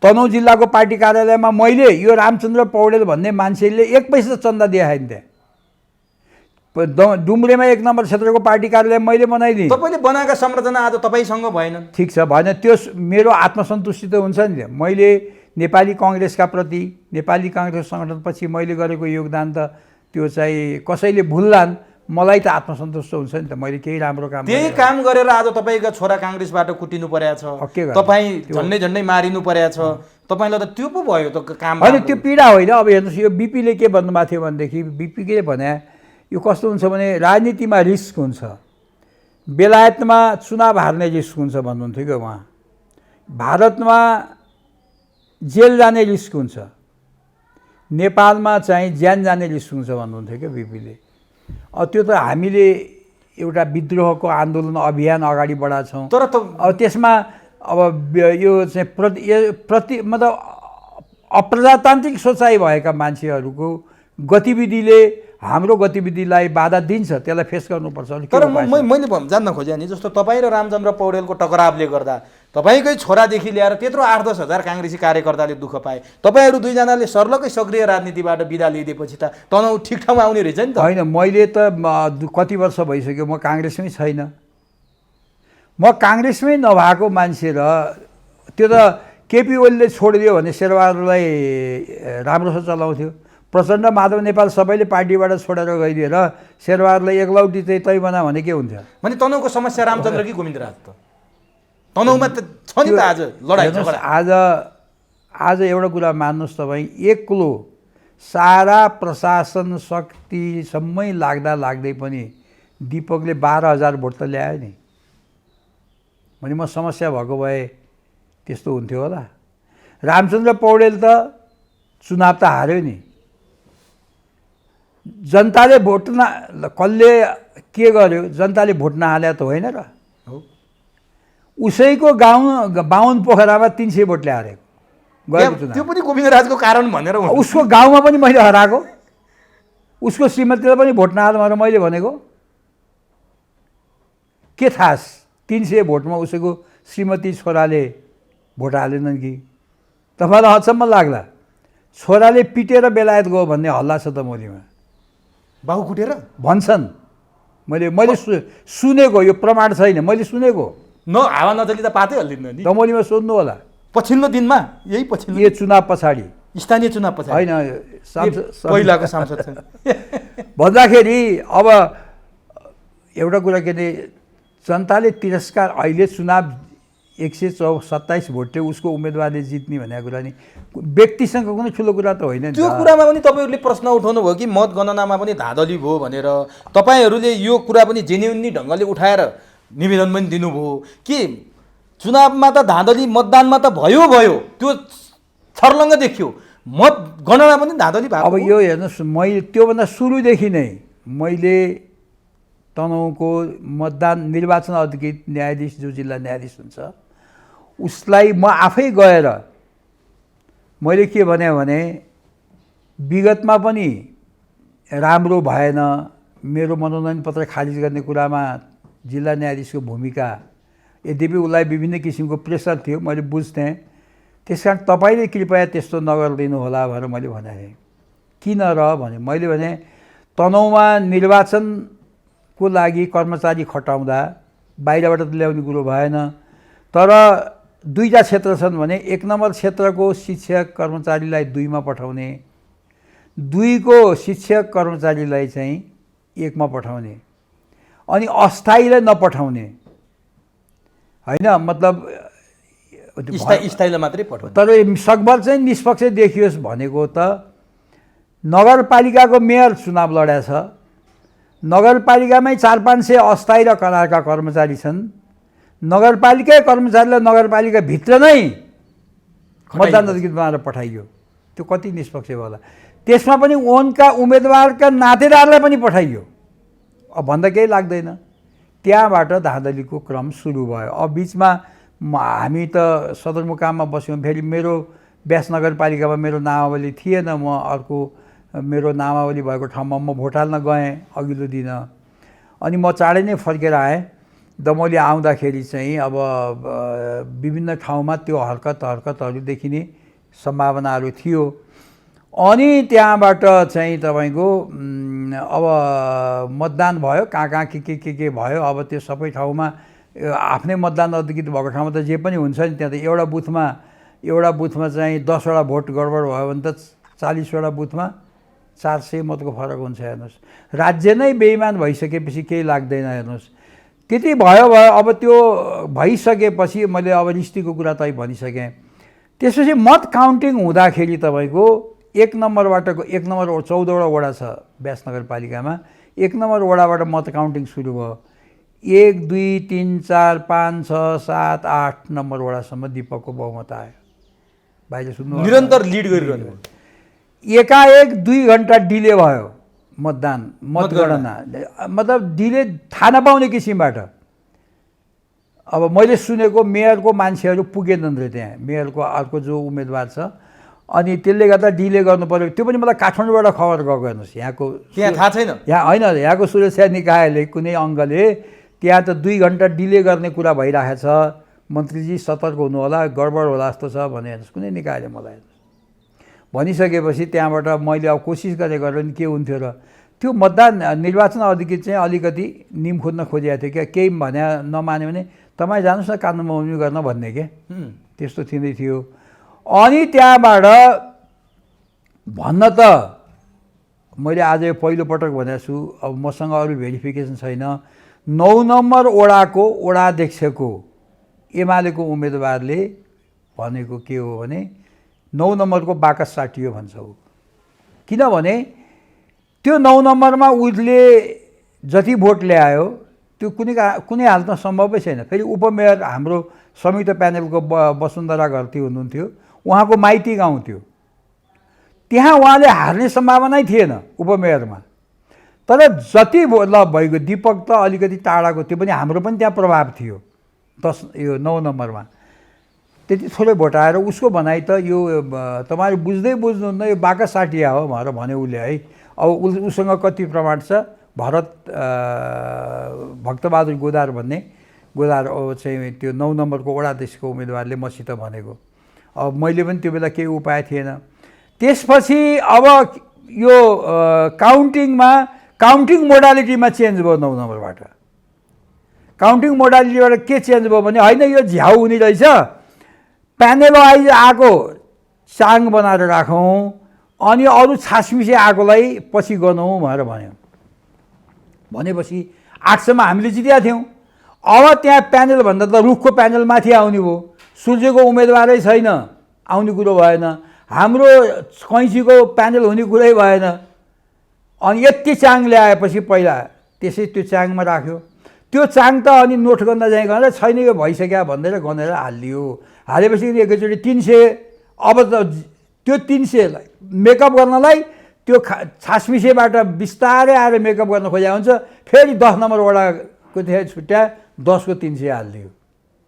तनहुँ जिल्लाको पार्टी कार्यालयमा मैले यो रामचन्द्र पौडेल भन्ने मान्छेले 1 पैसा चन्दा दिएन त्यहाँ। डुम्रेमा 1 नम्बर क्षेत्रको पार्टी कार्यालय मैले बनाइदिएँ। तपाईँले बनाएका संरचना आज तपाईँसँग भएन। ठिक छ, भएन, त्यो मेरो आत्मसन्तुष्टि त हुन्छ नि। मैले नेपाली कङ्ग्रेसका प्रति, नेपाली काङ्ग्रेस सङ्गठनपछि मैले गरेको योगदान त त्यो चाहिँ कसैले भुल्लान्, मलाई त आत्मसन्तुष्ट हुन्छ नि त। मैले केही राम्रो काम त्यही काम गरेर आज तपाईँका छोरा काङ्ग्रेसबाट कुटिनु परेको छ, तपाईँ झन्डै झन्डै मारिनु परेको छ, तपाईँलाई त त्यो पो भयो त काम। होइन त्यो पीडा होइन। अब हेर्नुहोस्, यो बिपीले के भन्नुभएको थियो भनेदेखि, बिपीले भने यो कस्तो हुन्छ भने राजनीतिमा रिस्क हुन्छ, बेलायतमा चुनाव हार्ने रिस्क हुन्छ भन्नुहुन्थ्यो क्या उहाँ, भारतमा जेल जाने रिस्क हुन्छ, नेपालमा चाहिँ ज्यान जाने रिस्क हुन्छ भन्नुहुन्थ्यो क्या बिपीले। त्यो त हामीले एउटा विद्रोहको आन्दोलन अभियान अगाडि बढाएको छौँ, तर अब त्यसमा अब यो चाहिँ मतलब अप्रजातान्त्रिक सोचाइ भएका मान्छेहरूको गतिविधिले हाम्रो गतिविधिलाई बाधा दिन्छ, त्यसलाई फेस गर्नुपर्छ। तर मैले जान्न खोजेँ नि, जस्तो तपाईँ र रामचन्द्र पौडेलको टकरावले गर्दा तपाईँकै छोरादेखि लिएर त्यत्रो 8-10 हजार काङ्ग्रेसी कार्यकर्ताले दुःख पाए, तपाईँहरू दुईजनाले सर्लकै सक्रिय राजनीतिबाट बिदा लिइदिएपछि त तनाउ ठिक ठाउँमा आउने रहेछ नि त। होइन, मैले त कति वर्ष भइसक्यो म काङ्ग्रेसमै छैन। म काङ्ग्रेसमै नभएको मान्छे र त्यो त केपी ओलीले छोडिदियो भने शेरबहादुरलाई राम्रोसँग चलाउँथ्यो। प्रचण्ड, माधव नेपाल सबैले पार्टीबाट छोडेर गइदिएर शेरबहादुरलाई एकलौटी चाहिँ तै बना भने के हुन्थ्यो? भने तनहुँको समस्या रामचन्द्र कि गोविन्दराज त? तनहुँमा त छ नि त आज लडाइँ झगडा। आज एउटा कुरा मान्नुहोस्, तपाईँ एक्लो सारा प्रशासन शक्तिसम्मै लाग्दै पनि दीपकले 12,000 भोट त ल्यायो नि। भने म समस्या भएको भए त्यस्तो हुन्थ्यो होला। रामचन्द्र पौडेल त चुनाव त हार्यो नि, जनताले भोट कसले के गर्यो? जनताले भोट नहाले त होइन र? उसैको गाउँ 52 पोखरामा 300 भोटले हारेको गएको चुनाव। त्यो पनि गोविन्दराजको कारण भनेर उसको गाउँमा पनि मैले हराएको, उसको श्रीमतीले पनि भोट नहाल भनेर मैले भनेको के थाहा? 300 भोटमा उसको श्रीमती छोराले भोट हालेनन् कि? तपाईँलाई अचम्म लाग्ला। छोराले पिटेर बेलायत गयो भन्ने हल्ला छ त मोदीमा, बाहु कुटेर भन्छन्। मैले सुनेको, यो प्रमाण छैन, मैले सुनेको। हावा नचली त पातै हल्लिन्न नि। दमोलीमा सोध्नु होला, पछिल्लो दिनमा, यही पछिल्लो यो चुनाव पछाडि, स्थानीय चुनाव पछाडि होइन पहिलाको सांसद भन्दाखेरि। अब एउटा कुरा के अरे, जनताले तिरस्कार, अहिले चुनाव 127 भोटले उसको उम्मेदवारले जित्ने भनेको कुरा नि व्यक्तिसँग कुनै ठुलो कुरा त होइन नि। त्यो कुरामा पनि तपाईँहरूले प्रश्न उठाउनु भयो कि मतगणनामा पनि धाँधली भयो भनेर, तपाईँहरूले यो कुरा पनि जेन्युनली ढङ्गले उठाएर निवेदन पनि दिनुभयो कि चुनावमा त धाँधली, मतदानमा त भयो, त्यो छर्लङ्ग देखियो, मतगणना पनि धाँधली भएको। अब यो हेर्नुहोस्, मैले त्योभन्दा सुरुदेखि नै मैले तनहुँको मतदान निर्वाचन अधिकृत न्यायाधीश, जो जिल्ला न्यायाधीश हुन्छ, उसलाई म आफै गएर मैले के भने विगतमा पनि राम्रो भएन, मेरो मनोनयन पत्र खारिज गर्ने कुरामा जिल्ला न्यायाधीशको भूमिका, यद्यपि उसलाई विभिन्न किसिमको प्रेसर थियो, मैले बुझ्थेँ। त्यस कारण तपाईँले कृपया त्यस्तो नगरिदिनु होला भनेर मैले भनेको थिएँ। किन र भने मैले भने तनहुँमा निर्वाचनको लागि कर्मचारी खटाउँदा बाहिरबाट त ल्याउने कुरो भएन। तर दुईवटा क्षेत्र छन् भने 1 नम्बर क्षेत्रको शिक्षक कर्मचारीलाई 2मा पठाउने, 2को शिक्षक कर्मचारीलाई चाहिँ 1मा पठाउने, अनि अस्थायीलाई नपठाउने होइन। मतलब स्थायीलाई मात्रै पठाउने। तर सकभर चाहिँ निष्पक्ष देखियोस् भनेको त नगरपालिकाको मेयर चुनाव लडेछ, नगरपालिकामै 400-500 अस्थायी र करारका कर्मचारी छन्। नगरपालिकै कर्मचारीलाई नगरपालिकाभित्र नै मतदान अधिकृत बनाएर पठाइयो। त्यो कति निष्पक्ष भयो होला। त्यसमा पनि उनका उम्मेदवारका नातेदारलाई पनि पठाइयो। अब भन्दा केही लाग्दैन। त्यहाँबाट धाँधलीको क्रम सुरु भयो। अब बिचमा हामी त सदरमुकाममा बस्यौँ। फेरि मेरो व्यास नगरपालिकामा मेरो नामावली थिएन। म अर्को मेरो नामावली भएको ठाउँमा म भोट हाल्न गएँ अघिल्लो दिन। अनि म चाँडै नै फर्केर आएँ। दमौली आउँदाखेरि चाहिँ अब विभिन्न ठाउँमा त्यो हरकतहरू देखिने सम्भावनाहरू थियो। अनि त्यहाँबाट चाहिँ तपाईँको अब मतदान भयो, कहाँ के भयो। अब त्यो सबै ठाउँमा आफ्नै मतदान अधिकृत भएको ठाउँमा त जे पनि हुन्छ नि। त्यहाँ त एउटा बुथमा चाहिँ 10वटा भोट गडबड भयो भने त 40वटा बुथमा 400 मतको फरक हुन्छ। हेर्नुहोस्, राज्य नै बेइमान भइसकेपछि केही लाग्दैन। हेर्नुहोस्, त्यति भयो। अब त्यो भइसकेपछि मैले अब रिस्तीको कुरा तै भनिसकेँ। त्यसपछि मत काउन्टिङ हुँदाखेरि तपाईँको 1 नम्बरबाटको 1 नम्बर 14वटा वडा छ व्यास नगरपालिकामा। 1 नम्बर वडाबाट मत काउन्टिङ सुरु भयो। 1, 2, 3, 4, 5, 6, 7, 8 नम्बर वडासम्म दीपकको बहुमत आयो। बाहिर सुन्नु, निरन्तर लिड गरिरहनु। एकाएक 2 घन्टा डिले भयो मतगणना। मतलब डिले थाहा नपाउने किसिमबाट। अब मैले सुनेको मेयरको मान्छेहरू पुगेनन् रे त्यहाँ, मेयरको अर्को जो उम्मेदवार छ। अनि त्यसले गर्दा डिले गर्नु पर्यो। त्यो पनि मलाई काठमाडौँबाट खबर गएको। हेर्नुहोस्, त्यहाँ थाहा छैन। यहाँ होइन, यहाँको सुरक्षा निकायले कुनै अङ्गले त्यहाँ त 2 घन्टा डिले गर्ने कुरा भइरहेको छ। मन्त्रीजी सतर्क हुनु होला, गडबड होला जस्तो छ भने हेर्नुहोस् कुनै निकायले मलाई भनिसकेपछि त्यहाँबाट मैले अब कोसिस गरेको नि के हुन्थ्यो र त्यो मतदान निर्वाचन अधिकृत चाहिँ अलिकति निम खोज्न खोजेको थियो क्या। केही भने नमान्यो भने तपाईँ जानुहोस् न कानुन बमोजिम गर्न भन्ने के त्यस्तो थिँदै थियो। अनि त्यहाँबाट भन्न त मैले आज पहिलोपटक भनेको छु। अब मसँग अरू भेरिफिकेसन छैन। 9 नम्बर वडाको वडाध्यक्षको एमालेको उम्मेदवारले भनेको के हो भने 9 नम्बरको बाकस साटियो भन्छ ऊ। किनभने त्यो 9 नम्बरमा उसले जति भोट ल्यायो त्यो कुनै हालतमा सम्भवै छैन। फेरि उपमेयर हाम्रो संयुक्त प्यानलको वसुन्धरा घरती हुनुहुन्थ्यो, उहाँको माइती गाउँ थियो। त्यहाँ उहाँले हार्ने सम्भावनै थिएन उपमेयरमा। तर जति भइगयो, दीपक त अलिकति टाढाको थियो पनि हाम्रो पनि त्यहाँ प्रभाव थियो। 9 नम्बरमा त्यति थोरै भोट आएर उसको भनाइ त यो तपाईँहरू बुझ्नुहुन्न, यो बाकस साटिया हो भनेर भन्यो उसले है। अब उसँग कति प्रमाण छ? भरत भक्तबहादुर गोदार भन्ने चाहिँ त्यो 9 नम्बरको वडाध्यक्षको उम्मेदवारले मसित भनेको। अब मैले पनि त्यो बेला केही उपाय थिएन। त्यसपछि अब यो काउन्टिङ मोडालिटीमा चेन्ज भयो। 9 नम्बरबाट काउन्टिङ मोडालिटीबाट के चेन्ज भयो भने होइन यो झ्याउ हुने रहेछ, प्यानेल वाइज आएको चाङ बनाएर राखौँ, अनि अरू छासमिसे आएकोलाई पछि गरौँ भनेर भनेपछि 800 हामीले जितेका थियौँ। अब त्यहाँ प्यानलभन्दा त रुखको प्यानल माथि आउने भयो। सूर्यको उम्मेदवारै छैन, आउने कुरो भएन। हाम्रो कैँचीको प्यानल हुने कुरै भएन। अनि यति चाङ ल्याएपछि पहिला त्यसै त्यो चाङमा राख्यो। त्यो चाङ त अनि नोट गर्न चाहिँ गरेर छैन यो भइसक्यो भनेर गनेर हालियो। हालेपछि एकैचोटि 300। अब त त्यो 300लाई मेकअप गर्नलाई त्यो छासमिसेबाट बिस्तारै आएर मेकअप गर्न खोजेको हुन्छ। फेरि 10 नम्बर वडाको थियो छुट्या 10को 300 हालिदियो।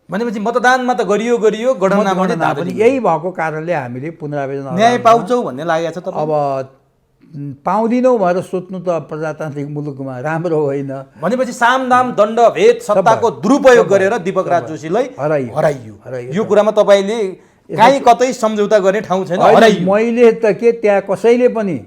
भनेपछि मतदानमा त गरियो गणना पनि यही भएको कारणले हामीले पुनरावेदन न्याय पाउँछौ भन्ने लागेको छ। अब पाउँदिनौँ भनेर सोच्नु त प्रजातान्त्रिक मुलुकमा राम्रो होइन। भनेपछि सामदाम दण्ड भेद सत्ताको दुरुपयोग गरेर दीपकराज जोशीलाई हराइयो। यो कुरामा तपाईँले काहीँ कतै सम्झौता गर्ने ठाउँ छैन, हराइयो। मैले त के त्यहाँ कसैले पनि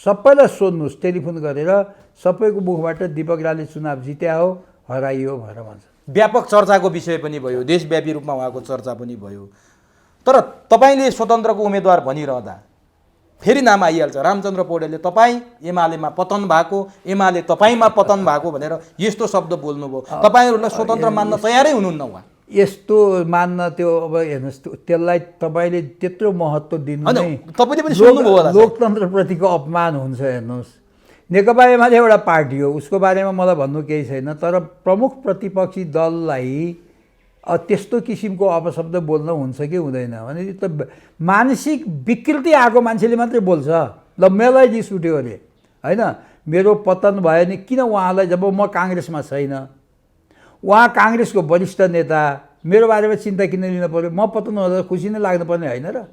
सबैलाई सोध्नुहोस् टेलिफोन गरेर सबैको मुखबाट दीपकराजले चुनाव जित्या हो, हराइयो भनेर भन्छ। व्यापक चर्चाको विषय पनि भयो, देशव्यापी रूपमा उहाँको चर्चा पनि भयो। तर तपाईँले स्वतन्त्रको उम्मेदवार भनिरहँदा फेरि नाम आइहाल्छ, रामचन्द्र पौडेलले तपाईँ एमालेमा पतन भएको, एमाले तपाईँमा पतन भएको भनेर यस्तो शब्द बोल्नुभयो। तपाईँहरूलाई स्वतन्त्र मान्न तयारै हुनुहुन्न उहाँ। यस्तो मान्न त्यो अब हेर्नुहोस्, त्यसलाई तपाईँले त्यत्रो महत्त्व दिनु नै तपाईँले पनि सुन्नुभयो होला। लोकतन्त्रप्रतिको अपमान हुन्छ। हेर्नुहोस्, नेकपा एमाले एउटा पार्टी हो, उसको बारेमा मलाई भन्नु केही छैन। तर प्रमुख प्रतिपक्षी दललाई त्यस्तो किसिमको अपशब्द बोल्न हुन्छ कि हुँदैन भने त मानसिक विकृति आएको मान्छेले मात्रै बोल्छ। ल मलाई रिस उठ्यो अरे होइन, मेरो पतन भयो नि किन उहाँलाई, जब म काङ्ग्रेसमा छैन, उहाँ काङ्ग्रेसको वरिष्ठ नेता, मेरो बारेमा चिन्ता किन लिनु पऱ्यो? म पतन हुँदा खुसी नै लाग्नुपर्ने होइन र?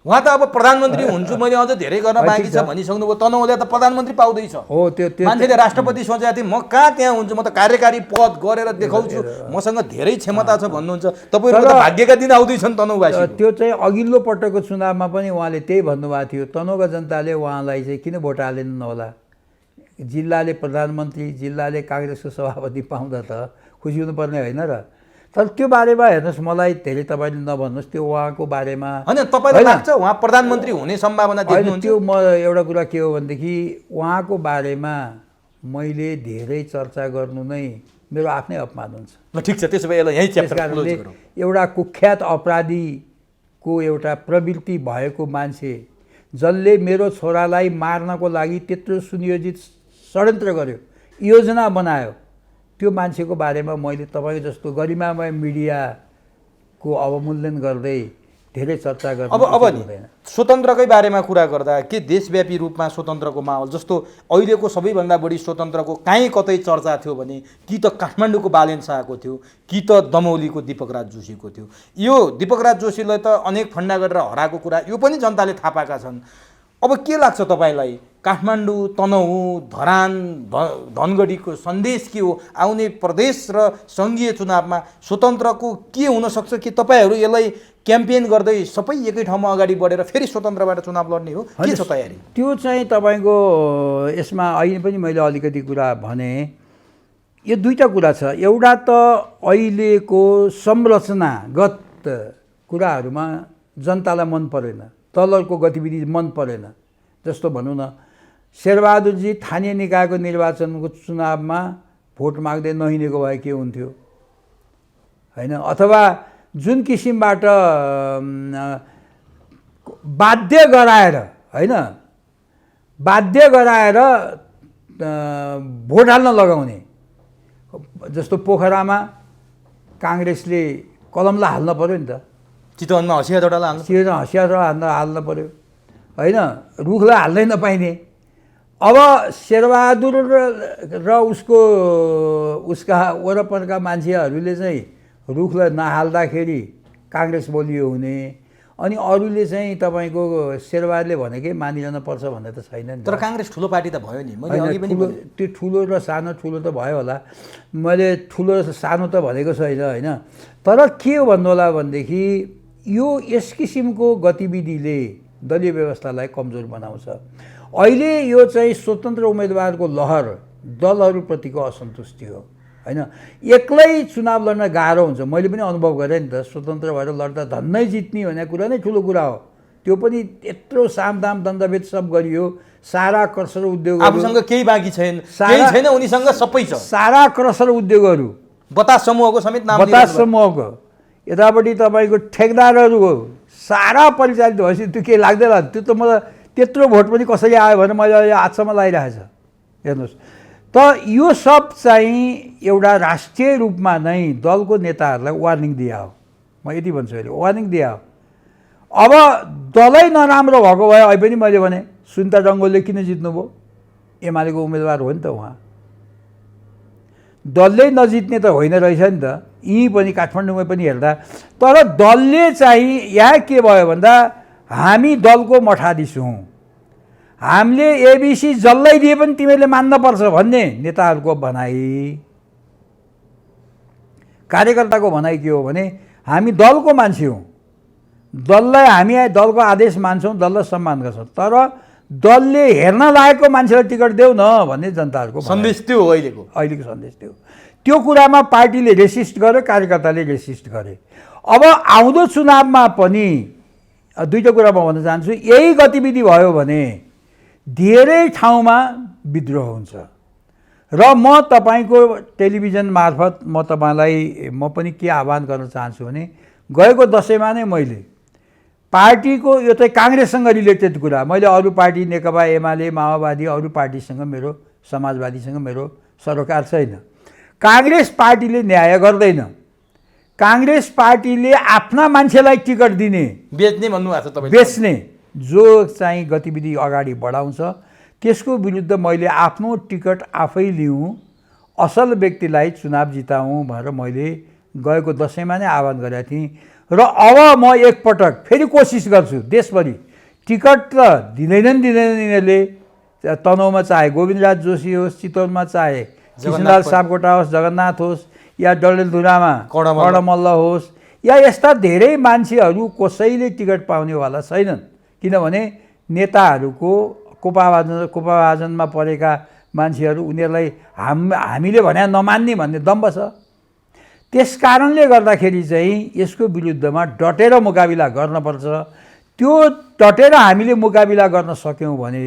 उहाँ त अब प्रधानमन्त्री हुन्छु मैले अझ धेरै गर्न बाँकी छ भनिसक्नुभयो। तनहुँले त प्रधानमन्त्री पाउँदैछ। हो त्यो मान्छेले राष्ट्रपति सोचेको थिएँ, म कहाँ त्यहाँ हुन्छु, म त कार्यकारी पद गरेर देखाउँछु, मसँग धेरै क्षमता छ भन्नुहुन्छ। तपाईँहरू त भाग्यका दिन आउँदैछन् तनहुँवासी। त्यो चाहिँ अघिल्लो पटकको चुनावमा पनि उहाँले त्यही भन्नुभएको थियो। तनहुँका जनताले उहाँलाई चाहिँ किन भोट हालेनन् होला? जिल्लाले प्रधानमन्त्री, जिल्लाले काङ्ग्रेसको सभापति पाउँदा त खुसी हुनुपर्ने होइन र? तर त्यो बारेमा हेर्नुहोस्, मलाई धेरै तपाईँले नभन्नुहोस् त्यो उहाँको बारेमा। होइन, तपाईँलाई लाग्छ उहाँ प्रधानमन्त्री हुने सम्भावना देख्नुहुन्छ? त्यो म एउटा कुरा के हो भनेदेखि उहाँको बारेमा मैले धेरै चर्चा गर्नु नै मेरो आफ्नै अपमान हुन्छ। ल ठिक छ, त्यसो भए यसलाई यही च्याप्टर क्लोज गरौँ। एउटा कुख्यात अपराधीको एउटा प्रवृत्ति भएको मान्छे जसले मेरो छोरालाई मार्नको लागि त्यत्रो सुनियोजित षड्यन्त्र गर्यो, योजना बनायो, त्यो मान्छेको बारेमा मैले तपाईँको जस्तो गरिमामय मिडियाको अवमूल्यन गर्दै धेरै चर्चा गर्नु। अब नि स्वतन्त्रकै बारेमा कुरा गर्दा के देशव्यापी रूपमा स्वतन्त्रको माहौल जस्तो अहिलेको सबैभन्दा बढी स्वतन्त्रको काहीँ कतै चर्चा थियो भने कि त काठमाडौँको बालेन शाहको थियो, कि त दमौलीको दीपकराज जोशीको थियो। यो दीपकराज जोशीलाई त अनेक फन्डा गरेर हराएको कुरा यो पनि जनताले थाहा पाएका छन्। अब के लाग्छ तपाईँलाई, काठमाडौँ, तनहुँ, धरान, धनगढीको सन्देश के हो? आउने प्रदेश र सङ्घीय चुनावमा स्वतन्त्रको के हुनसक्छ? कि तपाईँहरू यसलाई क्याम्पेन गर्दै सबै एकै ठाउँमा अगाडि बढेर फेरि स्वतन्त्रबाट चुनाव लड्ने हो? के छ तयारी? त्यो चाहिँ तपाईँको यसमा अहिले पनि मैले अलिकति कुरा भने, यो दुईवटा कुरा छ। एउटा त अहिलेको संरचनागत कुराहरूमा जनतालाई मन परेन, तलको गतिविधि मन परेन। जस्तो भनौँ न, शेरबहादुरजी स्थानीय निकायको निर्वाचनको चुनावमा भोट माग्दै नहिँडेको भए के हुन्थ्यो होइन? अथवा जुन किसिमबाट बाध्य गराएर होइन, बाध्य गराएर भोट हाल्न लगाउने, जस्तो पोखरामा काङ्ग्रेसले कलमलाई हाल्न पऱ्यो नि त, चितवनमा हँसिया चौडालाई हाल्न पऱ्यो होइन, रुखलाई हाल्नै नपाइने। अब शेरबहादुर र उसका वरपरका मान्छेहरूले चाहिँ रुखलाई नहाल्दाखेरि काङ्ग्रेस बलियो हुने, अनि अरूले चाहिँ तपाईँको शेरबहादुरले भनेकै मानिरहन पर्छ भन्ने त छैन नि। तर काङ्ग्रेस ठुलो पार्टी त भयो नि, मैले अघि पनि त्यो ठुलो र सानो, ठुलो त भयो होला, मैले ठुलो र सानो त भनेको छैन होइन। तर के हो भन्नु होला भनेदेखि यो यस किसिमको गतिविधिले दलीय व्यवस्थालाई कमजोर बनाउँछ। अहिले यो चाहिँ स्वतन्त्र उम्मेदवारको लहर दलहरूप्रतिको असन्तुष्टि हो होइन। एक्लै चुनाव लड्न गाह्रो हुन्छ, मैले पनि अनुभव गरेँ नि त। स्वतन्त्र भएर लड्दा धन्नै जित्ने भन्ने कुरा नै ठुलो कुरा हो। त्यो पनि यत्रो सामदाम दण्डभेद सब गरियो, सारा क्रसर उद्योग, आफूसँग केही बाँकी छैन, केही छैन, उनीसँग सबै छ। सारा क्रसर उद्योगहरू, बतास समूहको समेत नाम, बतास समूहको यतापट्टि तपाईँको ठेकदारहरू हो, सारा परिचालित भएपछि त्यो केही लाग्दैन। त्यो त मलाई त्यत्रो भोट पनि कसरी आयो भने मैले अहिले आजसम्म लगाइरहेछ। हेर्नुहोस् त, यो सब चाहिँ एउटा राष्ट्रिय रूपमा नै दलको नेताहरूलाई वार्निङ दिया हो। म यति भन्छु, अहिले वार्निङ दिया हो। अब दलै नराम्रो भएको भए अहिले पनि मैले भने सुनिता डङ्गोलले किन जित्नुभयो? एमालेको उम्मेदवार हो नि त उहाँ। दलले नजित्ने त होइन रहेछ नि त, यहीँ पनि काठमाडौँमा पनि हेर्दा। तर दलले चाहिँ यहाँ के भयो भन्दा हामी दलको मठाधीश हौँ, हामीले एबिसी जसलाई दिए पनि तिमीहरूले मान्नुपर्छ भन्ने नेताहरूको भनाइ। कार्यकर्ताको भनाइ के हो भने हामी दलको मान्छे हौँ, दललाई हामी दलको आदेश मान्छौँ, दललाई सम्मान गर्छौँ, तर दलले हेर्न लागेको मान्छेलाई टिकट देऊ न भन्ने जनताहरूको सन्देश त्यो हो अहिलेको सन्देश त्यो। त्यो कुरामा पार्टीले रेसिस्ट गर्यो, कार्यकर्ताले रेसिस्ट गरे। अब आउँदो चुनावमा पनि दुईवटा कुरा म भन्न चाहन्छु। यही गतिविधि भयो भने धेरै ठाउँमा विद्रोह हुन्छ र म तपाईँको टेलिभिजन मार्फत म तपाईँलाई म पनि के आह्वान गर्न चाहन्छु भने गएको दसैँमा नै मैले पार्टीको यो चाहिँ काङ्ग्रेससँग रिलेटेड कुरा, मैले अरू पार्टी नेकपा एमाले माओवादी अरू पार्टीसँग मेरो समाजवादीसँग मेरो सरोकार छैन। काङ्ग्रेस पार्टीले न्याय गर्दैन, काङ्ग्रेस पार्टीले आफ्ना मान्छेलाई टिकट दिने बेच्ने भन्नुभएको छ तपाईँ, बेच्ने जो चाहिँ गतिविधि अगाडि बढाउँछ त्यसको विरुद्ध मैले आफ्नो टिकट आफै लिउँ, असल व्यक्तिलाई चुनाव जिताउँ भनेर मैले गएको दसैँमा नै आह्वान गरेका थिएँ। र अब म एकपटक फेरि कोसिस गर्छु देशभरि। टिकट त दिँदैनन् यिनीहरूले, तनहुँमा चाहे गोविन्दराज जोशी होस्, चितवनमा चाहे कृष्णलाल सापकोटा होस्, जगन्नाथ होस्, या डडेलधुरामा कडमल्ल होस्, या यस्ता धेरै मान्छेहरू कसैले टिकट पाउनेवाला छैनन्। किनभने नेताहरूको कोपाभाजनमा परेका मान्छेहरू उनीहरूलाई हामीले भने नमान्ने भन्ने दम्ब छ। त्यस कारणले गर्दाखेरि चाहिँ यसको विरुद्धमा डटेर मुकाबिला गर्नुपर्छ। त्यो डटेर हामीले मुकाबिला गर्न सक्यौँ भने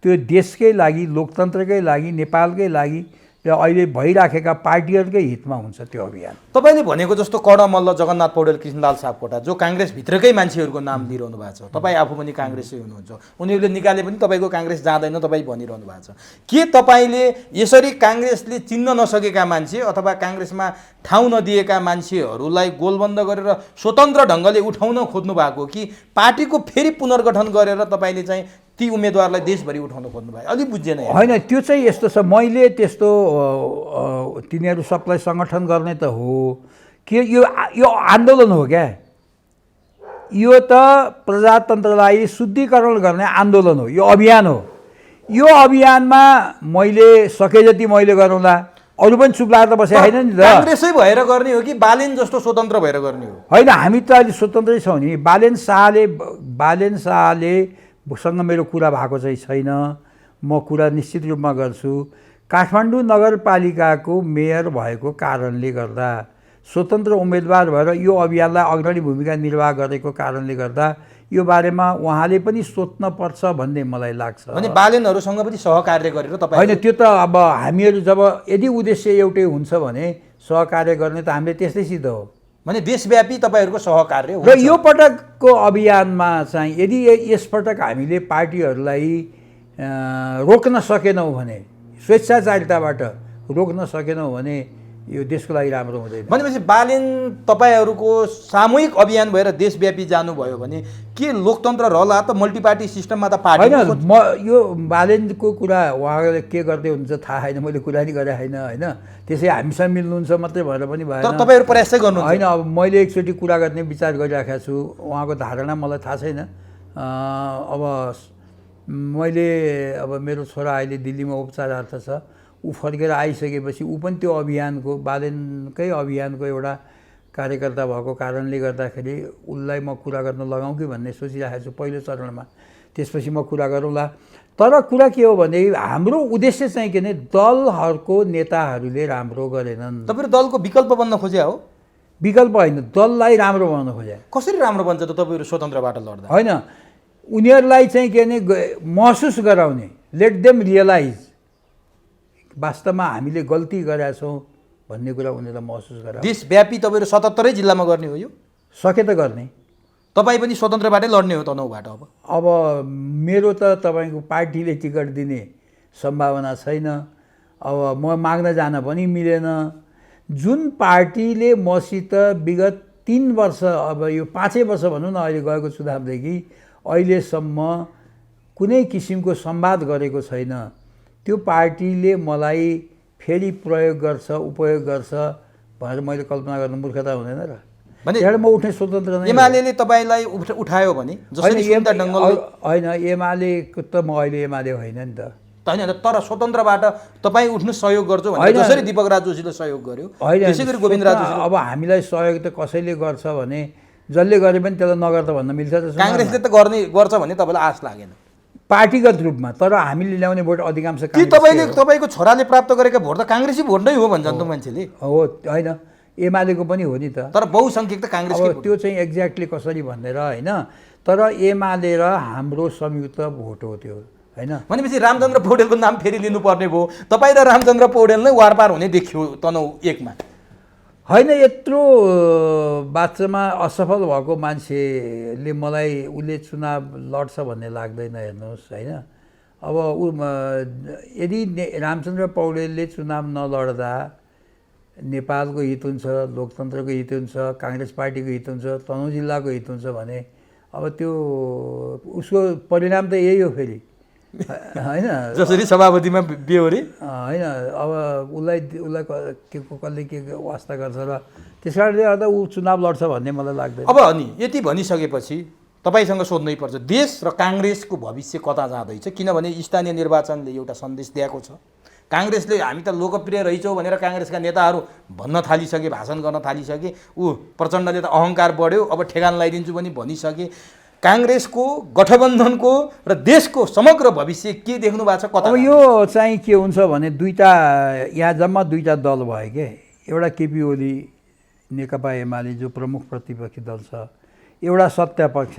त्यो देशकै लागि, लोकतन्त्रकै लागि, नेपालकै लागि र अहिले भइराखेका पार्टीहरूकै हितमा हुन्छ त्यो अभियान। तपाईँले भनेको जस्तो कडमल्ल, जगन्नाथ पौडेल, कृष्णलाल सापकोटा जो काङ्ग्रेसभित्रकै मान्छेहरूको नाम लिइरहनु भएको छ, तपाईँ आफू पनि काङ्ग्रेसै हुनुहुन्छ, उनीहरूले निकाले पनि तपाईँको काङ्ग्रेस जाँदैन तपाईँ भनिरहनु भएको छ। के तपाईँले यसरी काङ्ग्रेसले चिन्न नसकेका मान्छे अथवा काङ्ग्रेसमा ठाउँ नदिएका मान्छेहरूलाई गोलबन्द गरेर स्वतन्त्र ढङ्गले उठाउन खोज्नु भएको कि पार्टीको फेरि पुनर्गठन गरेर तपाईँले चाहिँ ती उम्मेदवारलाई देशभरि उठाउन खोज्नु भयो? अलिक बुझेन होइन। त्यो चाहिँ यस्तो छ, मैले त्यस्तो तिनीहरू सबलाई सङ्गठन गर्ने त हो कि यो आन्दोलन हो क्या, यो त प्रजातन्त्रलाई शुद्धिकरण गर्ने आन्दोलन हो, यो अभियान हो। यो अभियानमा मैले सके जति मैले गरौँला, अरू पनि चुप लागेर त बसेको छैन नि त। काङ्ग्रेसै भएर गर्ने हो कि बालेन जस्तो स्वतन्त्र भएर गर्ने हो? होइन, हामी त अहिले स्वतन्त्रै छौँ नि। बालेन शाहले सँग मेरो कुरा भएको चाहिँ छैन, म कुरा निश्चित रूपमा गर्छु। काठमाडौँ नगरपालिकाको मेयर भएको कारणले गर्दा, स्वतन्त्र उम्मेदवार भएर यो अभियानलाई अग्रणी भूमिका निर्वाह गरेको कारणले गर्दा यो बारेमा उहाँले पनि सोच्न पर्छ भन्ने मलाई लाग्छ। भने बालेनहरूसँग पनि सहकार्य गरेर तपाईँ? होइन, त्यो त अब हामीहरू जब यदि उद्देश्य एउटै हुन्छ भने सहकार्य गर्ने त हामीले त्यस्तै सिद्ध हो। भने देशव्यापी तपाईँहरूको सहकार्य र यो पटकको अभियानमा चाहिँ यदि यसपटक हामीले पार्टीहरूलाई रोक्न सकेनौँ भने, स्वेच्छाचारिताबाट रोक्न सकेनौँ भने यो देशको लागि राम्रो हुँदैन। भनेपछि बालेन तपाईँहरूको सामूहिक अभियान भएर देशव्यापी जानुभयो भने के लोकतन्त्र रहला त? मल्टिपार्टी सिस्टममा त पार्टी होइन। म यो बालेनको कुरा उहाँले के गर्दै हुन्छ थाहा छैन, मैले कुरा नि गरेको छैन होइन। त्यसै हामीसँग मिल्नुहुन्छ मात्रै भएर पनि भएन। तर तपाईँहरू प्रयासै गर्नु होइन। अब मैले एकचोटि कुरा गर्ने विचार गरिराखेको छु, उहाँको धारणा मलाई थाहा छैन। अब मैले मेरो छोरा अहिले दिल्लीमा उपचारार्थ छ, ऊ फर्केर आइसकेपछि ऊ पनि त्यो अभियानको, बालेनकै अभियानको एउटा कार्यकर्ता भएको कारणले गर्दाखेरि उसलाई म कुरा गर्न लगाउँ कि भन्ने सोचिरहेको छु पहिलो चरणमा। त्यसपछि म कुरा गरौँला। तर कुरा के हो भने हाम्रो उद्देश्य चाहिँ के भने दलहरूको नेताहरूले राम्रो गरेनन्। तपाईँहरू दलको विकल्प बन्न खोजे हो? विकल्प होइन, दललाई राम्रो बनाउन खोजे। कसरी राम्रो बन्छ त तपाईँहरू स्वतन्त्रबाट लड्दा? होइन, उनीहरूलाई चाहिँ के भने महसुस गराउने, लेट देम रियलाइज वास्तवमा हामीले गल्ती गरेका छौँ भन्ने कुरा उनीहरूलाई महसुस गराउने। देशव्यापी तपाईँहरू 77 जिल्लामा गर्ने हो? यो सके त गर्ने। तपाईँ पनि स्वतन्त्रबाटै लड्ने हो तनहुँबाट? अब मेरो त तपाईँको पार्टीले टिकट दिने सम्भावना छैन। अब म माग्न जान पनि मिलेन। जुन पार्टीले मसित विगत 3 वर्ष, अब यो 5 वर्ष भनौँ न, अहिले गएको चुनावदेखि अहिलेसम्म कुनै किसिमको संवाद गरेको छैन, त्यो पार्टीले मलाई फेरि प्रयोग गर्छ, उपयोग गर्छ भनेर मैले कल्पना गर्नु मूर्खता हुँदैन र? भने त्यहाँबाट म उठ्ने स्वतन्त्र नै हो। एमाले तपाईँलाई उठायो भने जसरी सुनिता डङ्गलले होइन एमालेको त म अहिले एमाले होइन नि त। होइन तर स्वतन्त्रबाट तपाईँ उठ्नु सहयोग गर्छु भने जसरी दीपक राज जोशीले सहयोग गर्यो त्यसै गरी गोविन्द राज जोशीले अब हामीलाई सहयोग त कसैले गर्छ भने जसले गरे पनि त्यसलाई नगर त भन्न मिल्छ त? काङ्ग्रेसले त गर्छ भन्ने तपाईँलाई आश लागेन पार्टीगत रूपमा, तर हामीले ल्याउने भोट अधिकांश कि तपाईँको छोराले प्राप्त गरेका भोट त काङ्ग्रेसी भोट नै हो भन्छन् त मान्छेले? हो, होइन एमालेको पनि हो नि त, तर बहुसङ्ख्यक त काङ्ग्रेसकै त्यो चाहिँ एक्ज्याक्टली कसरी भनेर होइन, तर एमाले र हाम्रो संयुक्त भोट हो त्यो होइन। भनेपछि रामचन्द्र पौडेलको नाम फेरि लिनुपर्ने भयो, तपाईँ र रामचन्द्र पौडेल नै वारपार हुने देखियो तनहु एकमा। होइन, यत्रो बात्रमा असफल भएको मान्छेले मलाई उसले चुनाव लड्छ भन्ने लाग्दैन। हेर्नुहोस् होइन, अब यदि रामचन्द्र पौडेलले चुनाव नलड्दा नेपालको हित हुन्छ, लोकतन्त्रको हित हुन्छ, काङ्ग्रेस पार्टीको हित हुन्छ, तनहुँ जिल्लाको हित हुन्छ भने अब त्यो उसको परिणाम त यही हो फेरि होइन। जसरी सभापतिमा बेहोरी होइन, अब उसलाई कसले के वास्ता गर्छ र त्यस कारणले गर्दा ऊ चुनाव लड्छ भन्ने मलाई लाग्दैन। अब अनि यति भनिसकेपछि तपाईँसँग सोध्नै पर्छ, देश र काङ्ग्रेसको भविष्य कता जाँदैछ? किनभने स्थानीय निर्वाचनले एउटा सन्देश दिएको छ, काङ्ग्रेसले हामी त लोकप्रिय रहेछौँ भनेर काङ्ग्रेसका नेताहरू भन्न थालिसके, भाषण गर्न थालिसके, प्रचण्डले त अहङ्कार बढ्यो, अब ठेगान लगाइदिन्छु पनि भनिसके। काङ्ग्रेसको, गठबन्धनको र देशको समग्र भविष्य के देख्नु भएको छ? कता अब यो चाहिँ के हुन्छ भने यहाँ जम्मा दुईवटा दल भयो के, एउटा केपी ओली नेकपा एमाले जो प्रमुख प्रतिपक्षी दल छ, एउटा सत्तापक्ष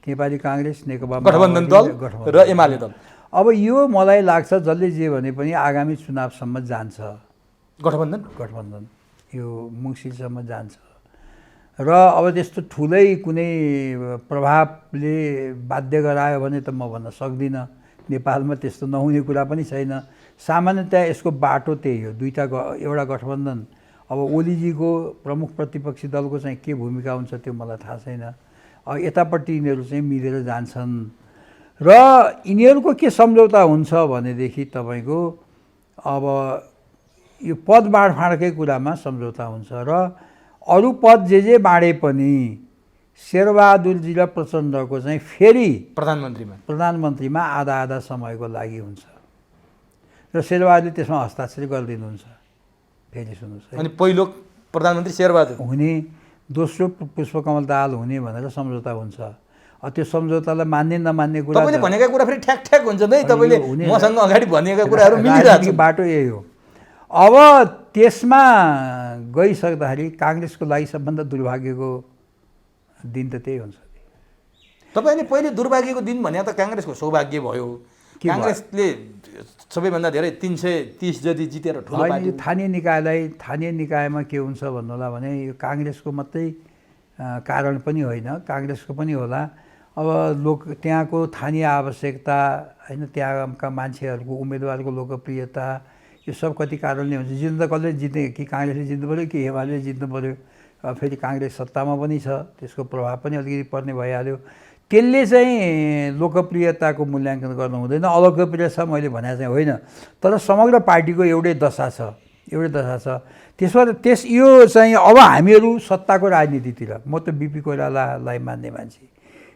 नेपाली काङ्ग्रेस नेकपा गठबन्धन दल र एमाले दल। अब यो मलाई लाग्छ जसले जे भने पनि आगामी चुनावसम्म जान्छ गठबन्धन यो मङ्सिरसम्म जान्छ र अब त्यस्तो ठुलै कुनै प्रभावले बाध्य गरायो भने त म भन्न सक्दिनँ। नेपालमा त्यस्तो नहुने कुरा पनि छैन। सामान्यतया यसको बाटो त्यही हो, एउटा गठबन्धन। अब ओलीजीको प्रमुख प्रतिपक्षी दलको चाहिँ के भूमिका हुन्छ त्यो मलाई थाहा छैन। अब यतापट्टि यिनीहरू चाहिँ मिलेर जान्छन् र यिनीहरूको के सम्झौता हुन्छ भनेदेखि तपाईँको अब यो पद बाँडफाँडकै कुरामा सम्झौता हुन्छ र अरू पद जे बाँडे पनि शेरबहादुरजी र प्रचण्डको चाहिँ फेरि प्रधानमन्त्रीमा आधा समयको लागि हुन्छ र शेरबहादुरले त्यसमा हस्ताक्षर गरिदिनुहुन्छ। फेरि सुन्नुहोस्, अनि पहिलो प्रधानमन्त्री शेरबहादुर हुने, दोस्रो पुष्पकमल दाहाल हुने भनेर सम्झौता हुन्छ। त्यो सम्झौतालाई मान्ने नमान्ने कुरा तपाईँले भनेका कुरा फेरि ठ्याक ठ्याक हुन्छ नि, तपाईँले मसँग अगाडि भनेका कुराहरू मिलिरहेको बाटो यही हो। अब त्यसमा गइसक्दाखेरि काङ्ग्रेसको लागि सबभन्दा दुर्भाग्यको दिन त त्यही हुन्छ। तपाईँले पहिले दुर्भाग्यको दिन भने त काङ्ग्रेसको सौभाग्य भयो। काङ्ग्रेसले सबैभन्दा धेरै 330 जति जितेर ठुलो पार्टी। स्थानीय निकायमा के हुन्छ भन्नुलाई भने यो काङ्ग्रेसको मात्रै कारण पनि होइन, काङ्ग्रेसको पनि होला। अब त्यहाँको स्थानीय आवश्यकता होइन, त्यहाँका मान्छेहरूको उम्मेदवारको लोकप्रियता, यो सब कति कारणले हुन्छ। जित्नु त कसले जित्ने, कि काङ्ग्रेसले जित्नु पऱ्यो कि एमाले जित्नु पऱ्यो। फेरि काङ्ग्रेस सत्तामा पनि छ, त्यसको प्रभाव पनि अलिकति पर्ने भइहाल्यो। त्यसले चाहिँ लोकप्रियताको मूल्याङ्कन गर्नु हुँदैन। अलोकप्रिय छ मैले भने चाहिँ होइन, तर समग्र पार्टीको एउटै दशा छ। त्यसमा यो चाहिँ अब हामीहरू सत्ताको राजनीतितिर, म त बिपी कोइरालालाई मान्ने मान्छे।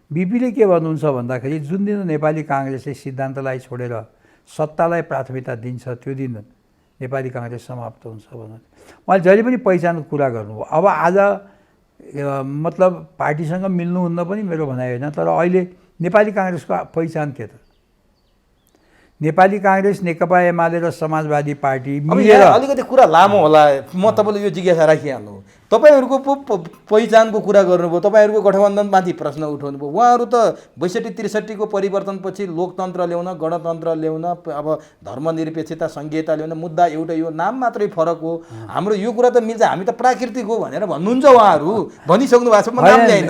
बिपीले के भन्नुहुन्छ भन्दाखेरि जुन दिन नेपाली काङ्ग्रेसले सिद्धान्तलाई छोडेर सत्तालाई प्राथमिकता दिन्छ त्यो दिन नेपाली काङ्ग्रेस समाप्त हुन्छ भनेर मैले जहिले पनि पहिचानको कुरा गर्नुभयो। अब आज मतलब पार्टीसँग मिल्नुहुन्न पनि मेरो भनाइ होइन, तर अहिले नेपाली काङ्ग्रेसको पहिचान के त? नेपाली काङ्ग्रेस, नेकपा एमाले र समाजवादी पार्टी मिलेर। अलिकति कुरा लामो होला, म तपाईँले यो जिज्ञासा राखिहाल्नु। तपाईँहरूको पहिचानको कुरा गर्नुभयो, तपाईँहरूको गठबन्धनमाथि प्रश्न उठाउनु भयो। उहाँहरू त 62-63 को परिवर्तनपछि लोकतन्त्र ल्याउन, गणतन्त्र ल्याउन, अब धर्मनिरपेक्षता, सङ्घीयता ल्याउन, मुद्दा एउटा यो नाम मात्रै फरक हो। हाम्रो यो कुरा त मिल्छ, हामी त प्राकृतिक हो भनेर भन्नुहुन्छ उहाँहरू, भनिसक्नु भएको छ। म नाम ल्याइन,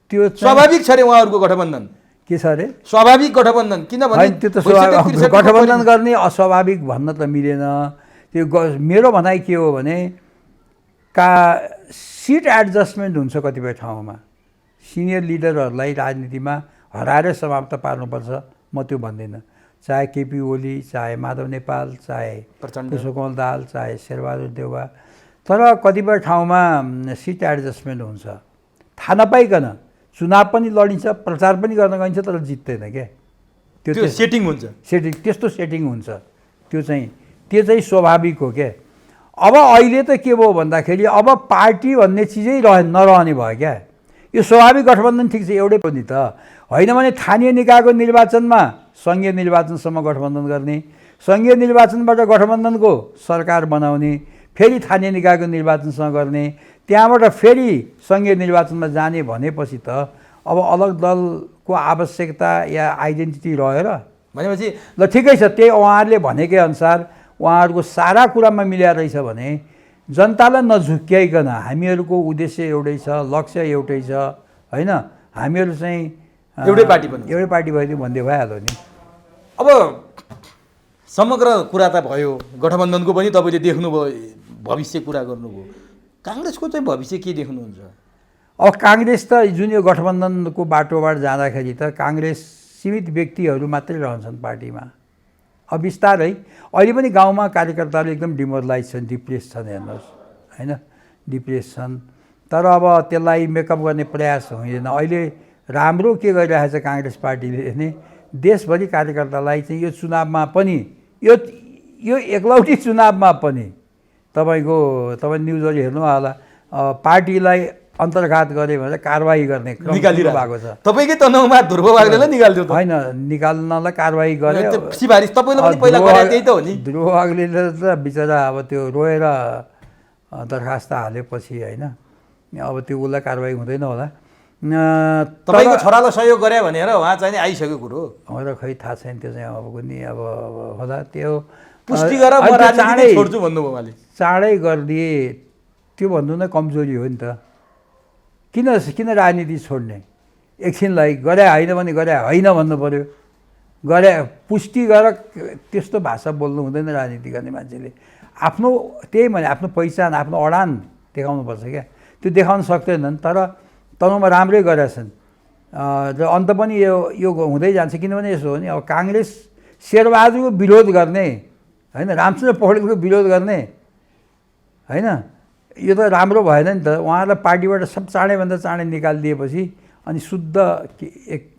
त्यो स्वाभाविक छ अरे उहाँहरूको गठबन्धन। के छ अरे स्वाभाविक गठबन्धन? किनभने त्यो त गठबन्धन गर्ने अस्वाभाविक भन्न त मिलेन। त्यो मेरो भनाइ के हो भने सिट एडजस्टमेन्ट हुन्छ कतिपय ठाउँमा। सिनियर लिडरहरूलाई राजनीतिमा हराएर समाप्त पार्नुपर्छ, म त्यो भन्दिनँ। चाहे केपी ओली, चाहे माधव नेपाल, चाहे पुष्पकमल दाहाल, चाहे शेरबहादुर देउवा। तर कतिपय ठाउँमा सिट एडजस्टमेन्ट हुन्छ, थाहा नपाइकन चुनाव पनि लडिन्छ, प्रचार पनि गर्न गइन्छ, तर जित्दैन क्या। त्यो सेटिङ हुन्छ, त्यस्तो सेटिङ हुन्छ। त्यो चाहिँ स्वाभाविक हो क्या। अब अहिले त के भयो भन्दाखेरि अब पार्टी भन्ने चिजै नरहने भयो क्या। यो स्वाभाविक गठबन्धन ठिक छ, एउटै पनि त होइन भने स्थानीय निकायको निर्वाचनमा सङ्घीय निर्वाचनसम्म गठबन्धन गर्ने, सङ्घीय निर्वाचनबाट गठबन्धनको सरकार बनाउने, फेरि स्थानीय निकायको निर्वाचनसँग गर्ने, त्यहाँबाट फेरि सङ्घीय निर्वाचनमा जाने भनेपछि त अब अलग दलको आवश्यकता या आइडेन्टिटी रहेर भनेपछि ल ठिकै छ। त्यही उहाँहरूले भनेकै अनुसार उहाँहरूको सारा कुरामा मिलेर रहेछ भने जनतालाई नझुक्क्याइकन हामीहरूको उद्देश्य एउटै छ, लक्ष्य एउटै छ होइन, हामीहरू चाहिँ एउटै पार्टी भइदियो भन्दै भइहाल्यो नि। अब समग्र कुरा त भयो, गठबन्धनको पनि तपाईँले देख्नुभयो, भविष्य कुरा गर्नुभयो, काङ्ग्रेसको चाहिँ भविष्य के देख्नुहुन्छ? अब काङ्ग्रेस त जुन यो गठबन्धनको बाटोबाट जाँदाखेरि त काङ्ग्रेस सीमित व्यक्तिहरू मात्रै रहन्छन् पार्टीमा। अब बिस्तारै अहिले पनि गाउँमा कार्यकर्ताहरू एकदम डिमोरलाइज छन्, डिप्रेस छन्, हेर्नुहोस् होइन, डिप्रेस छन्। तर अब त्यसलाई मेकअप गर्ने प्रयास हुँदैन। अहिले राम्रो के गरिरहेको छ काङ्ग्रेस पार्टीले भने देशभरि कार्यकर्तालाई चाहिँ यो चुनावमा पनि यो एकलौटी चुनावमा पनि तपाईँ न्युजहरू हेर्नु होला, पार्टीलाई अन्तर्घात गरे भने कारवाही गर्ने क्रम सुरु भएको छ। तपाईँकै तनाउमा ध्रुव बाग्लेलाई निकाल्दियो त? होइन, निकाल्नलाई कारवाही गरे। सिफारिस तपाईँले पनि पहिला गरे त्यही त हो नि। ध्रुव बाग्लेले त बिचरा अब त्यो रोएर दरखास्त हालेपछि होइन, अब त्यो उसलाई कारवाही हुँदैन होला। तपाईँको छोरालाई सहयोग गरे भनेर उहाँ चाहिँ आइसक्यो कुरो मलाई खै थाहा छैन, त्यो चाहिँ अब नि अब होला। त्यो पुष्टि गरेर म राजनीति छोड्छु भन्नुभयो उहाँले। चाँडै गरिदिए त्यो भन्नु नै कमजोरी हो नि त। किन राजनीति छोड्ने? एकछिनलाई गरे होइन भने गरे होइन भन्नु पऱ्यो। गरे पुष्टि गरेर त्यस्तो भाषा बोल्नु हुँदैन राजनीति गर्ने मान्छेले। आफ्नो त्यही भने आफ्नो पहिचान, आफ्नो अडान देखाउनुपर्छ क्या। त्यो देखाउन सक्दैनन्, तर तनहुँमा राम्रै गरेछन्। र अन्त पनि यो हुँदै जान्छ। किनभने यसो हो नि, अब काङ्ग्रेस शेरबहादुरको विरोध गर्ने होइन, रामचन्द्र पौडेलको विरोध गर्ने होइन, यो त राम्रो भएन नि त। उहाँहरूलाई पार्टीबाट सब चाँडैभन्दा चाँडै निकालिदिएपछि अनि शुद्ध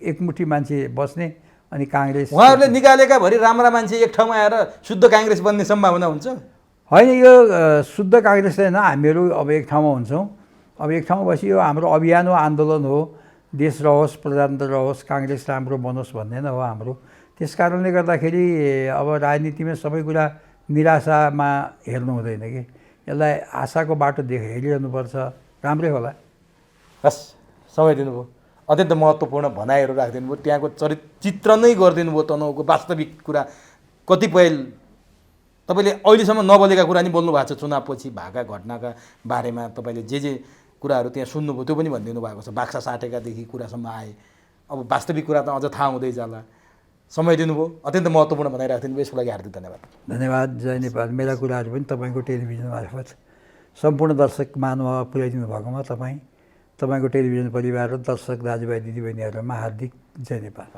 एकमुठी मान्छे बस्ने, अनि काङ्ग्रेस उहाँहरूले निकालेका भरि राम्रा मान्छे एक ठाउँमा आएर शुद्ध काङ्ग्रेस बन्ने सम्भावना हुन्छ? होइन, यो शुद्ध काङ्ग्रेस होइन, हामीहरू अब एक ठाउँमा हुन्छौँ। अब एक ठाउँमा बसी यो हाम्रो अभियान हो, आन्दोलन हो, देश रहोस्, प्रजातन्त्र रहोस्, काङ्ग्रेस राम्रो बनोस् भन्ने नै हो हाम्रो। त्यस कारणले गर्दाखेरि अब राजनीतिमा सबै कुरा निराशामा हेर्नु हुँदैन कि, यसलाई आशाको बाटो हेरिरहनुपर्छ, राम्रै होला। हस्, समय दिनुभयो, अत्यन्त महत्त्वपूर्ण भनाइहरू राखिदिनु भयो, त्यहाँको चित्र नै गरिदिनु भयो, तनहुँको वास्तविक कुरा। कतिपय तपाईँले अहिलेसम्म नबोलेका कुरा नि बोल्नु भएको छ, चुनावपछि भएका घटनाका बारेमा तपाईँले जे कुराहरू त्यहाँ सुन्नुभयो त्यो पनि भनिदिनु भएको छ। बाक्सा साटेकादेखि कुरासम्म आए, अब वास्तविक कुरा त अझ थाहा हुँदै जाला। समय दिनुभयो, अत्यन्त महत्त्वपूर्ण भनाइराखिदिनु भयो, यसको लागि हार्दिक धन्यवाद। धन्यवाद, जय नेपाल। मेरा कुराहरू पनि तपाईँको टेलिभिजन मार्फत सम्पूर्ण दर्शक महानुभाव पुर्याइदिनु भएकोमा तपाईँको टेलिभिजन परिवार र दर्शक दाजुभाइ दिदीबहिनीहरूमा हार्दिक जय नेपाल।